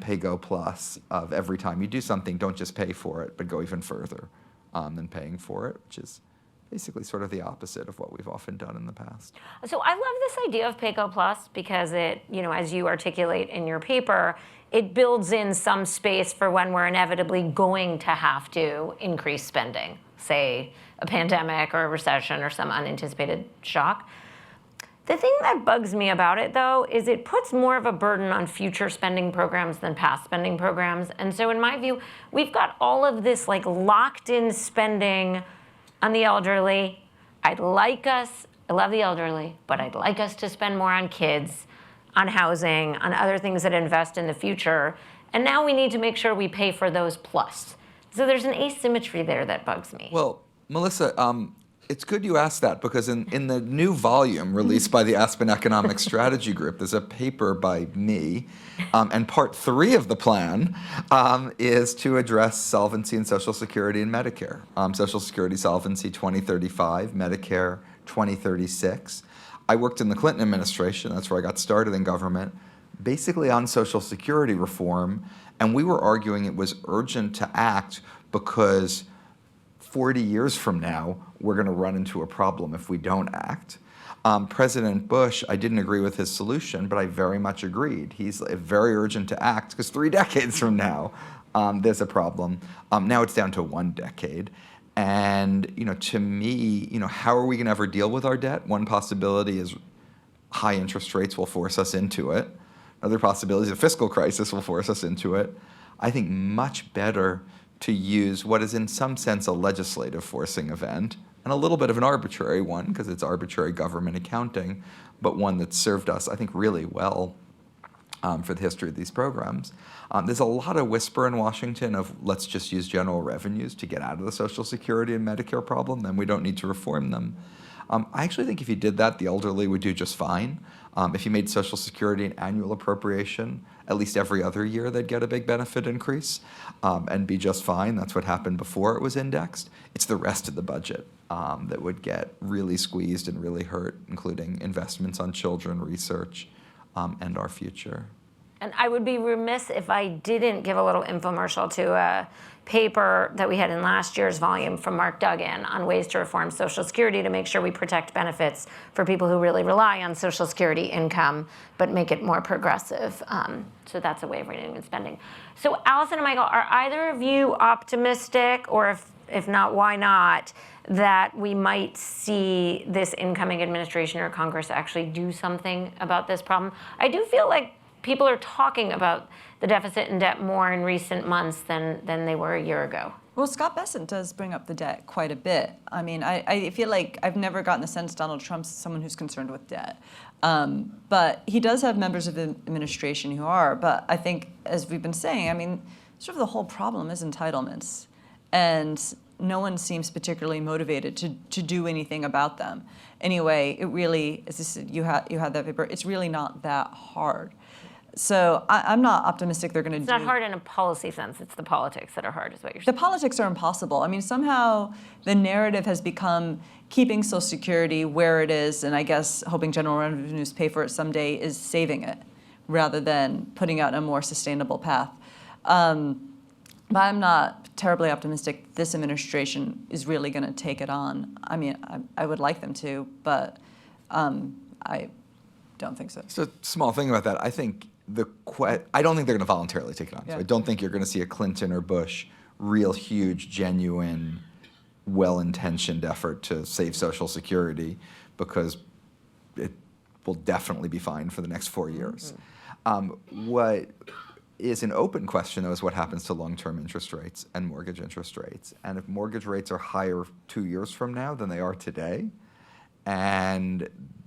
Speaker 12: Pay Go Plus, of every time you do something, don't just pay for it, but go even further than paying for it, which is basically sort of the opposite of what we've often done in the past.
Speaker 9: So I love this idea of Pay Go Plus because it, as you articulate in your paper, it builds in some space for when we're inevitably going to have to increase spending, say a pandemic or a recession or some unanticipated shock. The thing that bugs me about it, though, is it puts more of a burden on future spending programs than past spending programs. And so in my view, we've got all of this like locked-in spending on the elderly. I love the elderly, but I'd like us to spend more on kids, on housing, on other things that invest in the future. And now we need to make sure we pay for those plus. So there's an asymmetry there that bugs me.
Speaker 12: Well, Melissa, it's good you asked that, because in the new volume released by the Aspen Economic Strategy Group, there's a paper by me, and part 3 of the plan is to address solvency in Social Security and Medicare. Social Security solvency 2035, Medicare 2036. I worked in the Clinton administration, that's where I got started in government, basically on Social Security reform, and we were arguing it was urgent to act because 40 years from now, we're going to run into a problem if we don't act. President Bush, I didn't agree with his solution, but I very much agreed. He's very urgent to act because 3 decades from now, there's a problem. Now it's down to 1 decade. And to me, how are we going to ever deal with our debt? One possibility is high interest rates will force us into it. Another possibility is a fiscal crisis will force us into it. I think much better to use what is in some sense a legislative forcing event, and a little bit of an arbitrary one because it's arbitrary government accounting, but one that's served us, I think, really well for the history of these programs. There's a lot of whisper in Washington of let's just use general revenues to get out of the Social Security and Medicare problem, then we don't need to reform them. I actually think if you did that, the elderly would do just fine. If you made Social Security an annual appropriation, at least every other year they'd get a big benefit increase and be just fine. That's what happened before it was indexed. It's the rest of the budget that would get really squeezed and really hurt, including investments on children, research, and our future.
Speaker 9: And I would be remiss if I didn't give a little infomercial to a paper that we had in last year's volume from Mark Duggan on ways to reform Social Security to make sure we protect benefits for people who really rely on Social Security income, but make it more progressive. So that's a way of renewing and spending. So Allison and Michael, are either of you optimistic, or if not, why not, that we might see this incoming administration or Congress actually do something about this problem? I do feel like people are talking about the deficit and debt more in recent months than they were a year ago.
Speaker 11: Well, Scott Bessent does bring up the debt quite a bit. I mean, I feel like I've never gotten the sense Donald Trump's someone who's concerned with debt. But he does have members of the administration who are. But I think, as we've been saying, I mean, sort of the whole problem is entitlements. And no one seems particularly motivated to do anything about them. Anyway, it really, as I said, you had that paper, it's really not that hard. So I'm not optimistic they're going to do...
Speaker 9: It's not hard in a policy sense. It's the politics that are hard, is what you're saying.
Speaker 11: The politics are impossible. I mean, somehow the narrative has become keeping Social Security where it is, and I guess hoping general revenues pay for it someday, is saving it, rather than putting out a more sustainable path. But I'm not terribly optimistic this administration is really going to take it on. I mean, I would like them to, but I don't think so.
Speaker 12: So, small thing about that, I think I don't think they're going to voluntarily take it on.
Speaker 11: Yeah.
Speaker 12: So I don't think you're going to see a Clinton or Bush real huge, genuine, well-intentioned effort to save Social Security, because it will definitely be fine for the next 4 years. What is an open question, though, is what happens to long-term interest rates and mortgage interest rates. And if mortgage rates are higher 2 years from now than they are today, and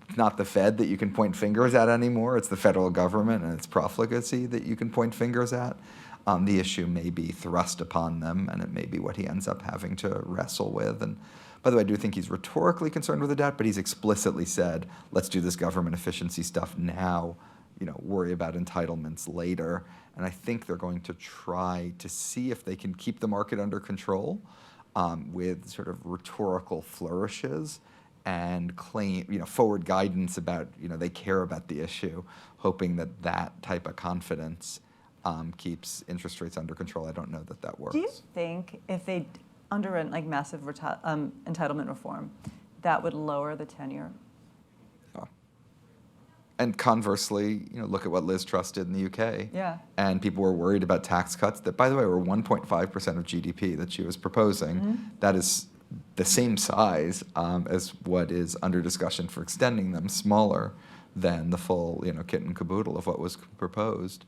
Speaker 12: it's not the Fed that you can point fingers at anymore, it's the federal government and its profligacy that you can point fingers at, the issue may be thrust upon them, and it may be what he ends up having to wrestle with. And by the way, I do think he's rhetorically concerned with the debt, but he's explicitly said, let's do this government efficiency stuff now, worry about entitlements later. And I think they're going to try to see if they can keep the market under control with sort of rhetorical flourishes and claim, forward guidance about, they care about the issue, hoping that type of confidence keeps interest rates under control. I don't know that works.
Speaker 11: Do you think if they underwent like massive entitlement reform, that would lower the 10-year?
Speaker 12: And conversely, look at what Liz Truss did in the UK.
Speaker 11: Yeah.
Speaker 12: And people were worried about tax cuts that, by the way, were 1.5% of GDP that she was proposing. Mm-hmm. That is the same size as what is under discussion for extending them, smaller than the full, kit and caboodle of what was proposed.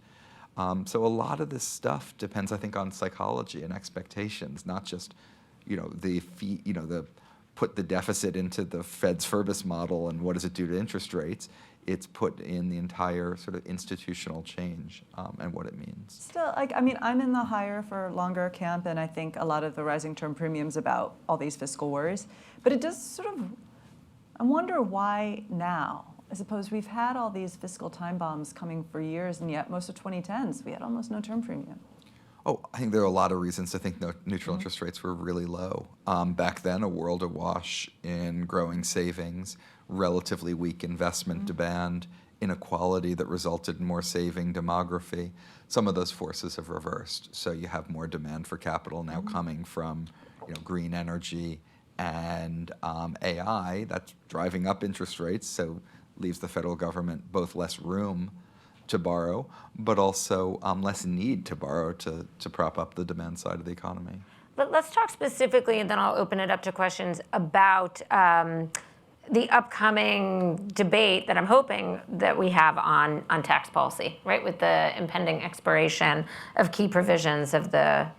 Speaker 12: So a lot of this stuff depends, I think, on psychology and expectations, not just, the put the deficit into the Fed's Furbis model and what does it do to interest rates. It's put in the entire sort of institutional change and what it means.
Speaker 11: Still, I'm in the higher for longer camp, and I think a lot of the rising term premiums about all these fiscal worries. But it does I wonder why now? I suppose we've had all these fiscal time bombs coming for years, and yet most of 2010s, we had almost no term premium.
Speaker 12: Oh, I think there are a lot of reasons to think neutral interest rates were really low. Back then, a world awash in growing savings, relatively weak investment demand, inequality that resulted in more saving, demography. Some of those forces have reversed. So you have more demand for capital now coming from green energy and AI. That's driving up interest rates, so leaves the federal government both less room to borrow, but also less need to borrow to prop up the demand side of the economy.
Speaker 9: But let's talk specifically, and then I'll open it up to questions about the upcoming debate that I'm hoping that we have on tax policy, right, with the impending expiration of key provisions of the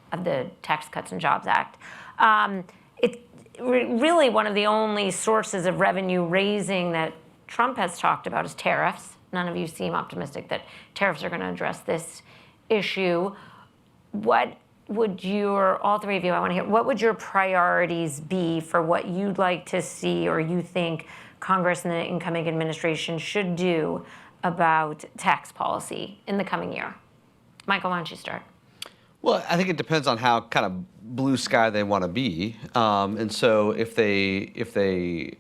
Speaker 9: Tax Cuts and Jobs Act. It's really one of the only sources of revenue raising that Trump has talked about is tariffs. None of you seem optimistic that tariffs are going to address this issue. What would all three of you, I want to hear, what would your priorities be for what you'd like to see or you think Congress and the incoming administration should do about tax policy in the coming year? Michael, why don't you start?
Speaker 10: Well, I think it depends on how kind of blue sky they want to be. And so if they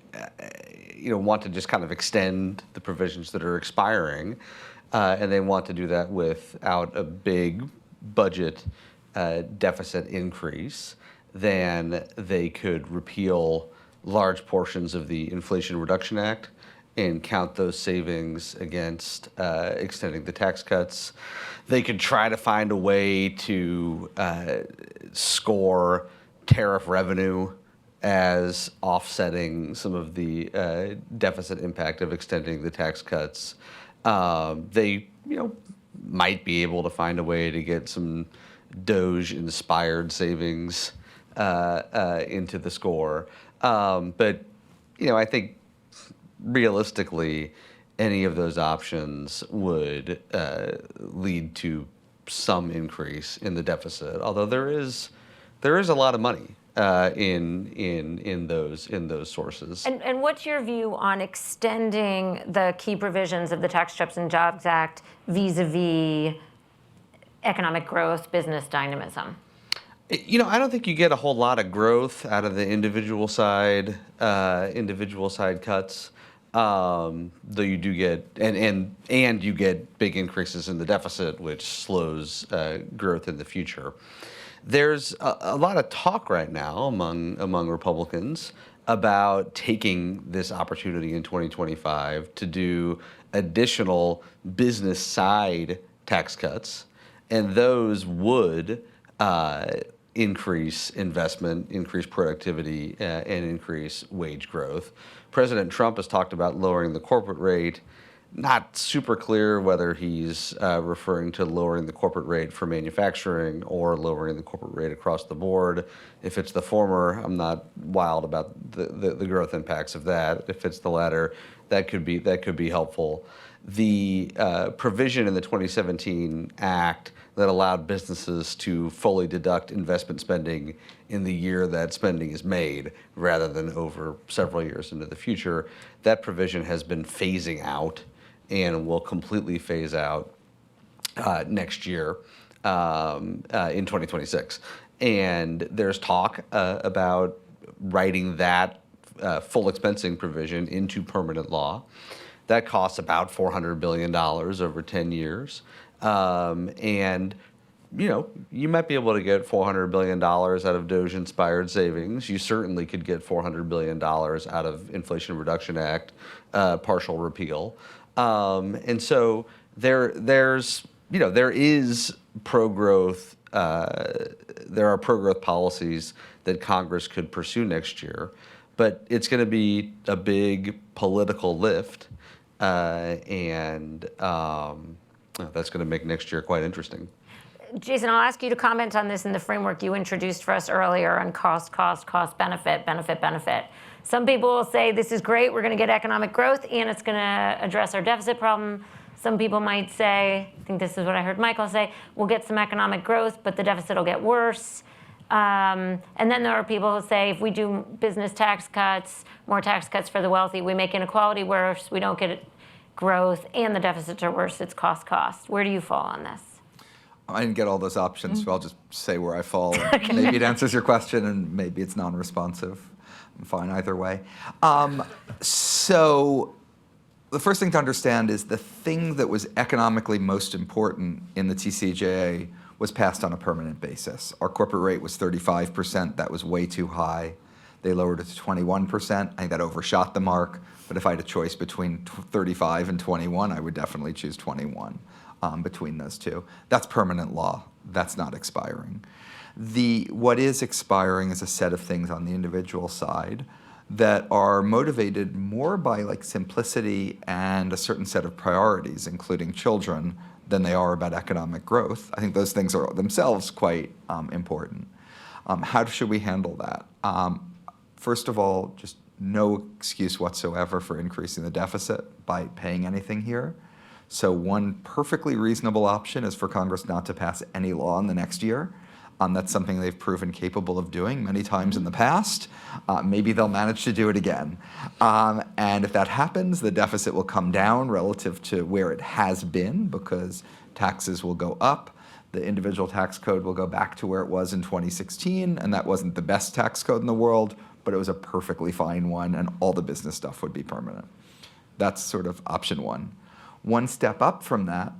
Speaker 10: want to just kind of extend the provisions that are expiring, and they want to do that without a big budget deficit increase, then they could repeal large portions of the Inflation Reduction Act and count those savings against extending the tax cuts. They could try to find a way to score tariff revenue as offsetting some of the deficit impact of extending the tax cuts. They, might be able to find a way to get some Doge-inspired savings into the score. But, I think realistically, any of those options would lead to some increase in the deficit. Although there is a lot of money in those sources.
Speaker 9: And what's your view on extending the key provisions of the Tax Cuts and Jobs Act vis-a-vis economic growth, business dynamism?
Speaker 10: I don't think you get a whole lot of growth out of the individual side cuts. Though you do get and you get big increases in the deficit, which slows growth in the future. There's a lot of talk right now among Republicans about taking this opportunity in 2025 to do additional business side tax cuts, and those would increase investment, increase productivity, and increase wage growth. President Trump has talked about lowering the corporate rate. Not super clear whether he's referring to lowering the corporate rate for manufacturing or lowering the corporate rate across the board. If it's the former, I'm not wild about the growth impacts of that. If it's the latter, that could be helpful. The provision in the 2017 Act that allowed businesses to fully deduct investment spending in the year that spending is made rather than over several years into the future, that provision has been phasing out and will completely phase out next year in 2026. And there's talk about writing that full expensing provision into permanent law. That costs about $400 billion over 10 years. And, you might be able to get $400 billion out of Doge-inspired savings. You certainly could get $400 billion out of Inflation Reduction Act partial repeal. And so there is pro-growth. There are pro-growth policies that Congress could pursue next year, but it's going to be a big political lift, and that's going to make next year quite interesting.
Speaker 9: Jason, I'll ask you to comment on this in the framework you introduced for us earlier on cost, benefit. Some people will say this is great, we're going to get economic growth and it's going to address our deficit problem. Some people might say, I think this is what I heard Michael say, we'll get some economic growth, but the deficit will get worse. And then there are people who say if we do business tax cuts, more tax cuts for the wealthy, we make inequality worse, we don't get growth, and the deficits are worse, it's cost. Where do you fall on this?
Speaker 12: I didn't get all those options, so I'll just say where I fall. Maybe it answers your question, and maybe it's non-responsive. I'm fine either way. So the first thing to understand is the thing that was economically most important in the TCJA was passed on a permanent basis. Our corporate rate was 35%. That was way too high. They lowered it to 21%. I think that overshot the mark. But if I had a choice between 35 and 21, I would definitely choose 21 between those two. That's permanent law. That's not expiring. What is expiring is a set of things on the individual side that are motivated more by simplicity and a certain set of priorities, including children, than they are about economic growth. I think those things are themselves quite important. How should we handle that? First of all, just no excuse whatsoever for increasing the deficit by paying anything here. So one perfectly reasonable option is for Congress not to pass any law in the next year. That's something they've proven capable of doing many times in the past. Maybe they'll manage to do it again. And if that happens, the deficit will come down relative to where it has been because taxes will go up. The individual tax code will go back to where it was in 2016, and that wasn't the best tax code in the world, but it was a perfectly fine one, and all the business stuff would be permanent. That's sort of option one. One step up from that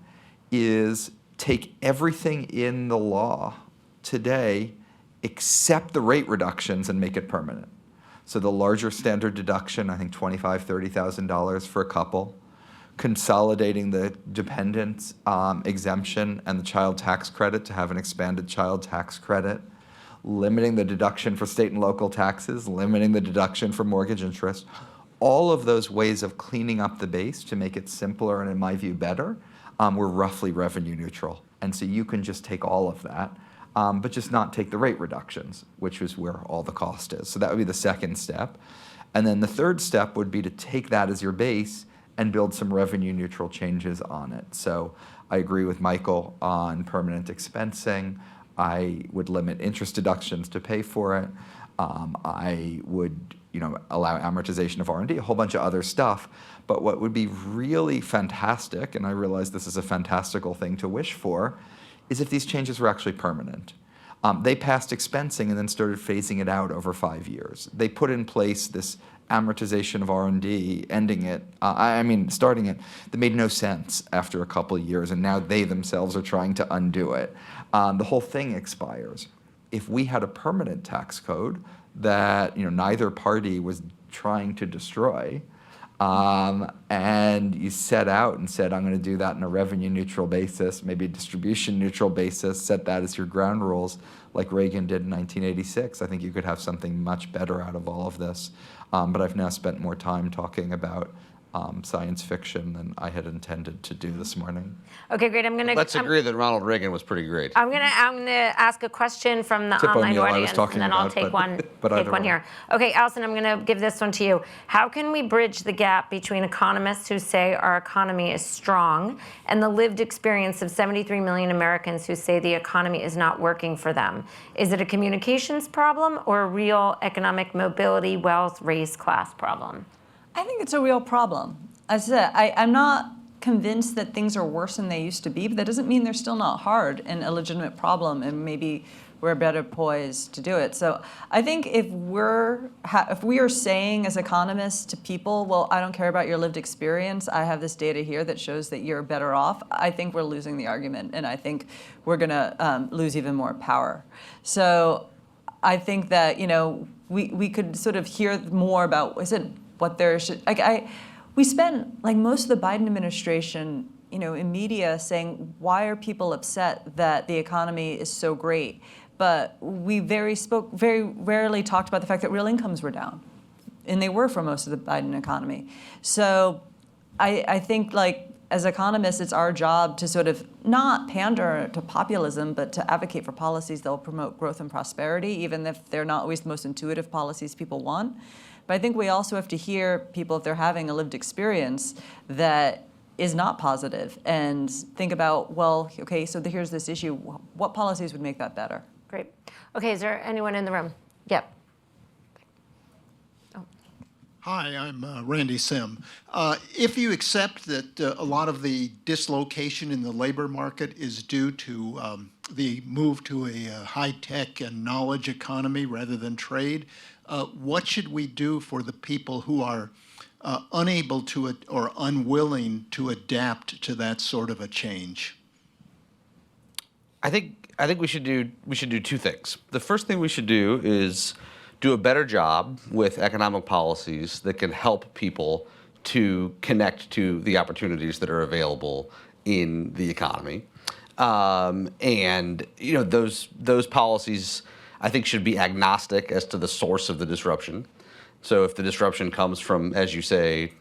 Speaker 12: is take everything in the law today except the rate reductions and make it permanent. So the larger standard deduction, I think $25,000, $30,000 for a couple, consolidating the dependent exemption and the child tax credit to have an expanded child tax credit, limiting the deduction for state and local taxes, limiting the deduction for mortgage interest. All of those ways of cleaning up the base to make it simpler and, in my view, better, were roughly revenue neutral. And so you can just take all of that, but just not take the rate reductions, which is where all the cost is. So that would be the second step. And then the third step would be to take that as your base and build some revenue neutral changes on it. So I agree with Michael on permanent expensing. I would limit interest deductions to pay for it. I would allow amortization of R&D, a whole bunch of other stuff. But what would be really fantastic, and I realize this is a fantastical thing to wish for, is if these changes were actually permanent. They passed expensing and then started phasing it out over 5 years. They put in place this amortization of R&D, starting it, that made no sense after a couple of years, and now they themselves are trying to undo it. The whole thing expires. If we had a permanent tax code that neither party was trying to destroy, and you set out and said, I'm going to do that on a revenue neutral basis, maybe a distribution neutral basis, set that as your ground rules, like Reagan did in 1986, I think you could have something much better out of all of this. But I've now spent more time talking about science fiction than I had intended to do this morning.
Speaker 9: Okay, great.
Speaker 10: Let's agree that Ronald Reagan was pretty great.
Speaker 9: I'm gonna ask a question from the
Speaker 12: Tip
Speaker 9: online
Speaker 12: O'Neill,
Speaker 9: audience, and then I'll take one. Take one here. Okay, Allison, I'm gonna give this one to you. How can we bridge the gap between economists who say our economy is strong and the lived experience of 73 million Americans who say the economy is not working for them? Is it a communications problem or a real economic mobility, wealth, race, class problem?
Speaker 11: I think it's a real problem. As I said, I'm not convinced that things are worse than they used to be, but that doesn't mean they're still not hard and a legitimate problem, and maybe we're better poised to do it. So I think if we are saying as economists to people, well, I don't care about your lived experience, I have this data here that shows that you're better off, I think we're losing the argument, and I think we're gonna lose even more power. So I think that we could sort of hear more about what there should, we spent most of the Biden administration, in media saying, why are people upset that the economy is so great? But we very rarely talked about the fact that real incomes were down, and they were for most of the Biden economy. So I think as economists, it's our job to sort of not pander to populism, but to advocate for policies that will promote growth and prosperity, even if they're not always the most intuitive policies people want. But I think we also have to hear people if they're having a lived experience that is not positive, and think about, well, okay, so here's this issue. What policies would make that better?
Speaker 9: Great. Okay, is there anyone in the room? Yep. Oh.
Speaker 13: Hi, I'm Randy Sim. If you accept that a lot of the dislocation in the labor market is due to the move to a high-tech and knowledge economy rather than trade, what should we do for the people who are unable to or unwilling to adapt to that sort of a change?
Speaker 10: I think we should do two things. The first thing we should do is do a better job with economic policies that can help people to connect to the opportunities that are available in the economy. And those policies, I think, should be agnostic as to the source of the disruption. So if the disruption comes from, as you say,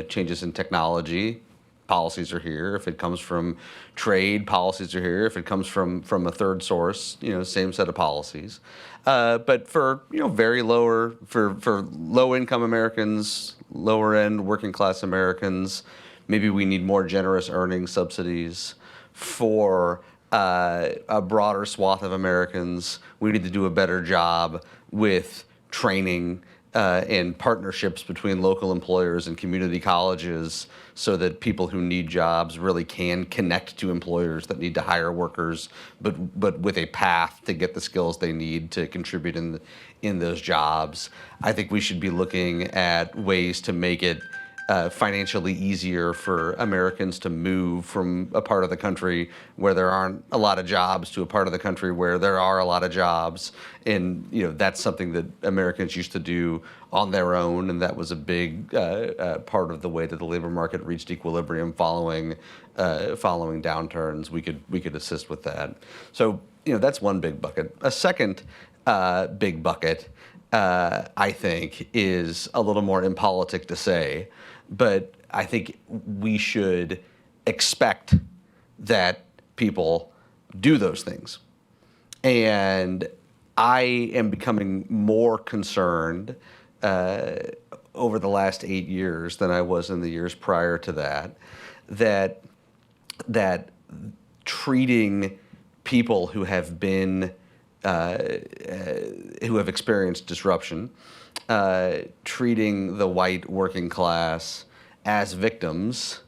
Speaker 10: changes in technology, policies are here. If it comes from trade, policies are here. If it comes from a third source, same set of policies. But for for low-income Americans, lower-end working-class Americans, maybe we need more generous earnings subsidies. For a broader swath of Americans, we need to do a better job with training and partnerships between local employers and community colleges so that people who need jobs really can connect to employers that need to hire workers, but with a path to get the skills they need to contribute in those jobs. I think we should be looking at ways to make it financially easier for Americans to move from a part of the country where there aren't a lot of jobs to a part of the country where there are a lot of jobs. And that's something that Americans used to do on their own, and that was a big part of the way that the labor market reached equilibrium following downturns. We could assist with that. So that's one big bucket. A second big bucket, I think, is a little more impolitic to say, but I think we should expect that people do those things. And I am becoming more concerned over the last 8 years than I was in the years prior to that treating people who have been who have experienced disruption, treating the white working class as victims,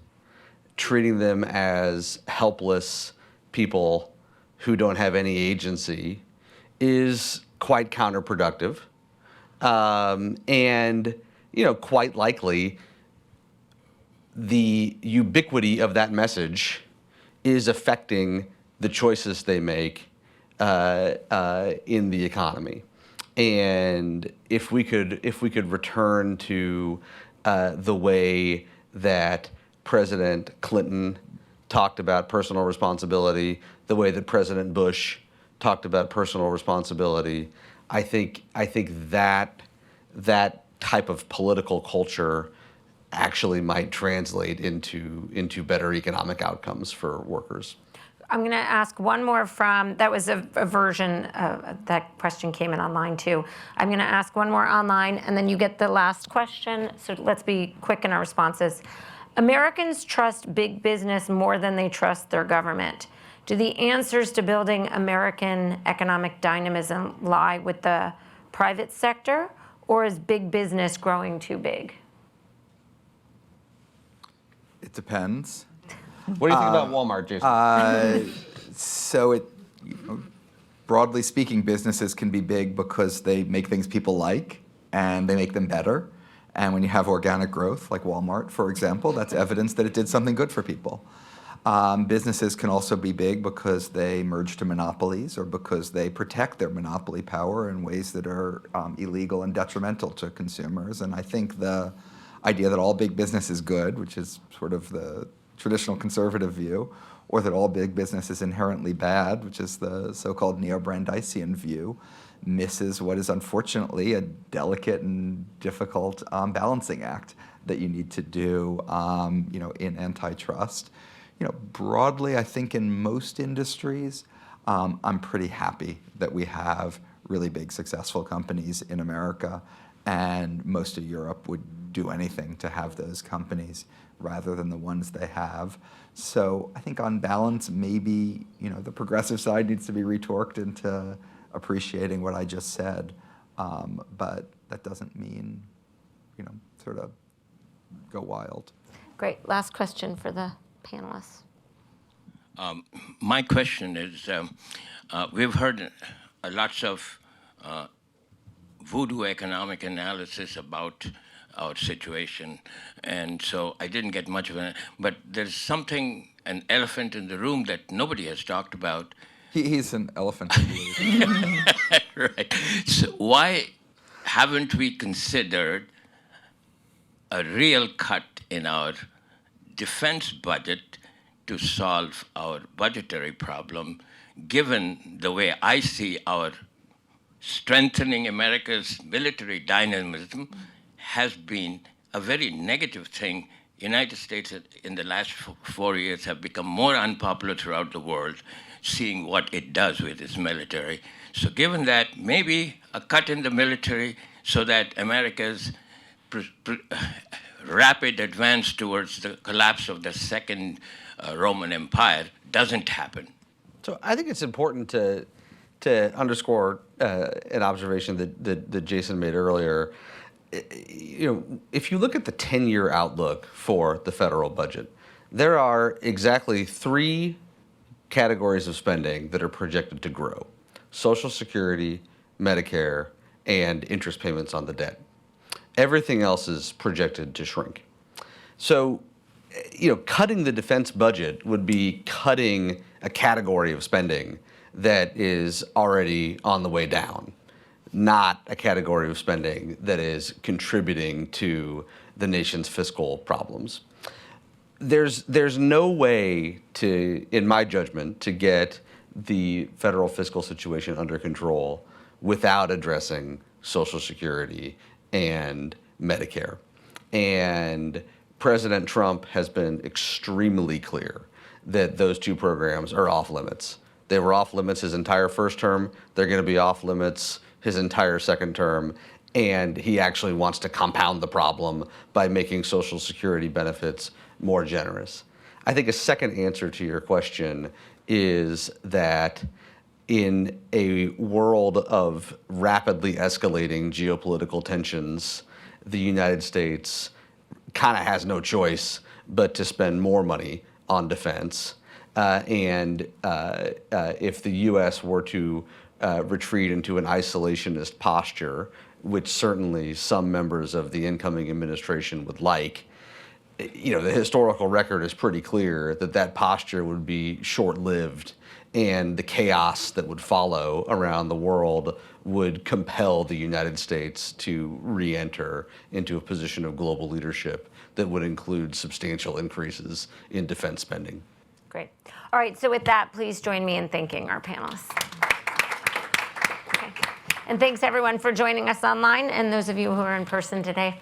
Speaker 10: treating them as helpless people who don't have any agency, is quite counterproductive. And quite likely, the ubiquity of that message is affecting the choices they make in the economy. And if we could return to the way that President Clinton talked about personal responsibility, the way that President Bush talked about personal responsibility, I think that type of political culture actually might translate into better economic outcomes for workers.
Speaker 9: I'm going to ask one more that was a version, that question came in online too. I'm going to ask one more online, and then you get the last question. So let's be quick in our responses. Americans trust big business more than they trust their government. Do the answers to building American economic dynamism lie with the private sector, or is big business growing too big?
Speaker 12: It depends.
Speaker 10: What do you think about Walmart, Jason?
Speaker 12: So broadly speaking, businesses can be big because they make things people like and they make them better. And when you have organic growth, like Walmart, for example, that's evidence that it did something good for people. Businesses can also be big because they merge to monopolies or because they protect their monopoly power in ways that are illegal and detrimental to consumers. And I think the idea that all big business is good, which is sort of the traditional conservative view, or that all big business is inherently bad, which is the so-called neo-Brandeisian view, misses what is unfortunately a delicate and difficult balancing act that you need to do, in antitrust. Broadly, I think in most industries, I'm pretty happy that we have really big, successful companies in America, and most of Europe would do anything to have those companies rather than the ones they have. So I think on balance, maybe the progressive side needs to be retorqued into appreciating what I just said, but that doesn't mean sort of go wild.
Speaker 9: Great. Last question for the panelists.
Speaker 14: My question is, we've heard lots of voodoo economic analysis about our situation, and so I didn't get much of it. But there's an elephant in the room that nobody has talked about.
Speaker 12: He's an elephant in the room.
Speaker 14: Right. So why haven't we considered a real cut in our defense budget to solve our budgetary problem, given the way I see our strengthening America's military dynamism has been a very negative thing. United States in the last 4 years have become more unpopular throughout the world, seeing what it does with its military. So given that, maybe a cut in the military so that America's rapid advance towards the collapse of the Second Roman Empire doesn't happen.
Speaker 10: So I think it's important to underscore an observation that Jason made earlier. if you look at the 10-year outlook for the federal budget, there are exactly 3 categories of spending that are projected to grow: Social Security, Medicare, and interest payments on the debt. Everything else is projected to shrink. So, cutting the defense budget would be cutting a category of spending that is already on the way down, not a category of spending that is contributing to the nation's fiscal problems. There's no way to, in my judgment, to get the federal fiscal situation under control without addressing Social Security and Medicare. And President Trump has been extremely clear that those 2 programs are off limits. They were off limits his entire first term. They're going to be off limits his entire second term. And he actually wants to compound the problem by making Social Security benefits more generous. I think a second answer to your question is that in a world of rapidly escalating geopolitical tensions, the United States kind of has no choice but to spend more money on defense. And if the U.S. were to retreat into an isolationist posture, which certainly some members of the incoming administration would like, the historical record is pretty clear that that posture would be short-lived, and the chaos that would follow around the world would compel the United States to re-enter into a position of global leadership that would include substantial increases in defense spending.
Speaker 9: Great. All right, so with that, please join me in thanking our panelists. Okay. And thanks everyone for joining us online, and those of you who are in person today.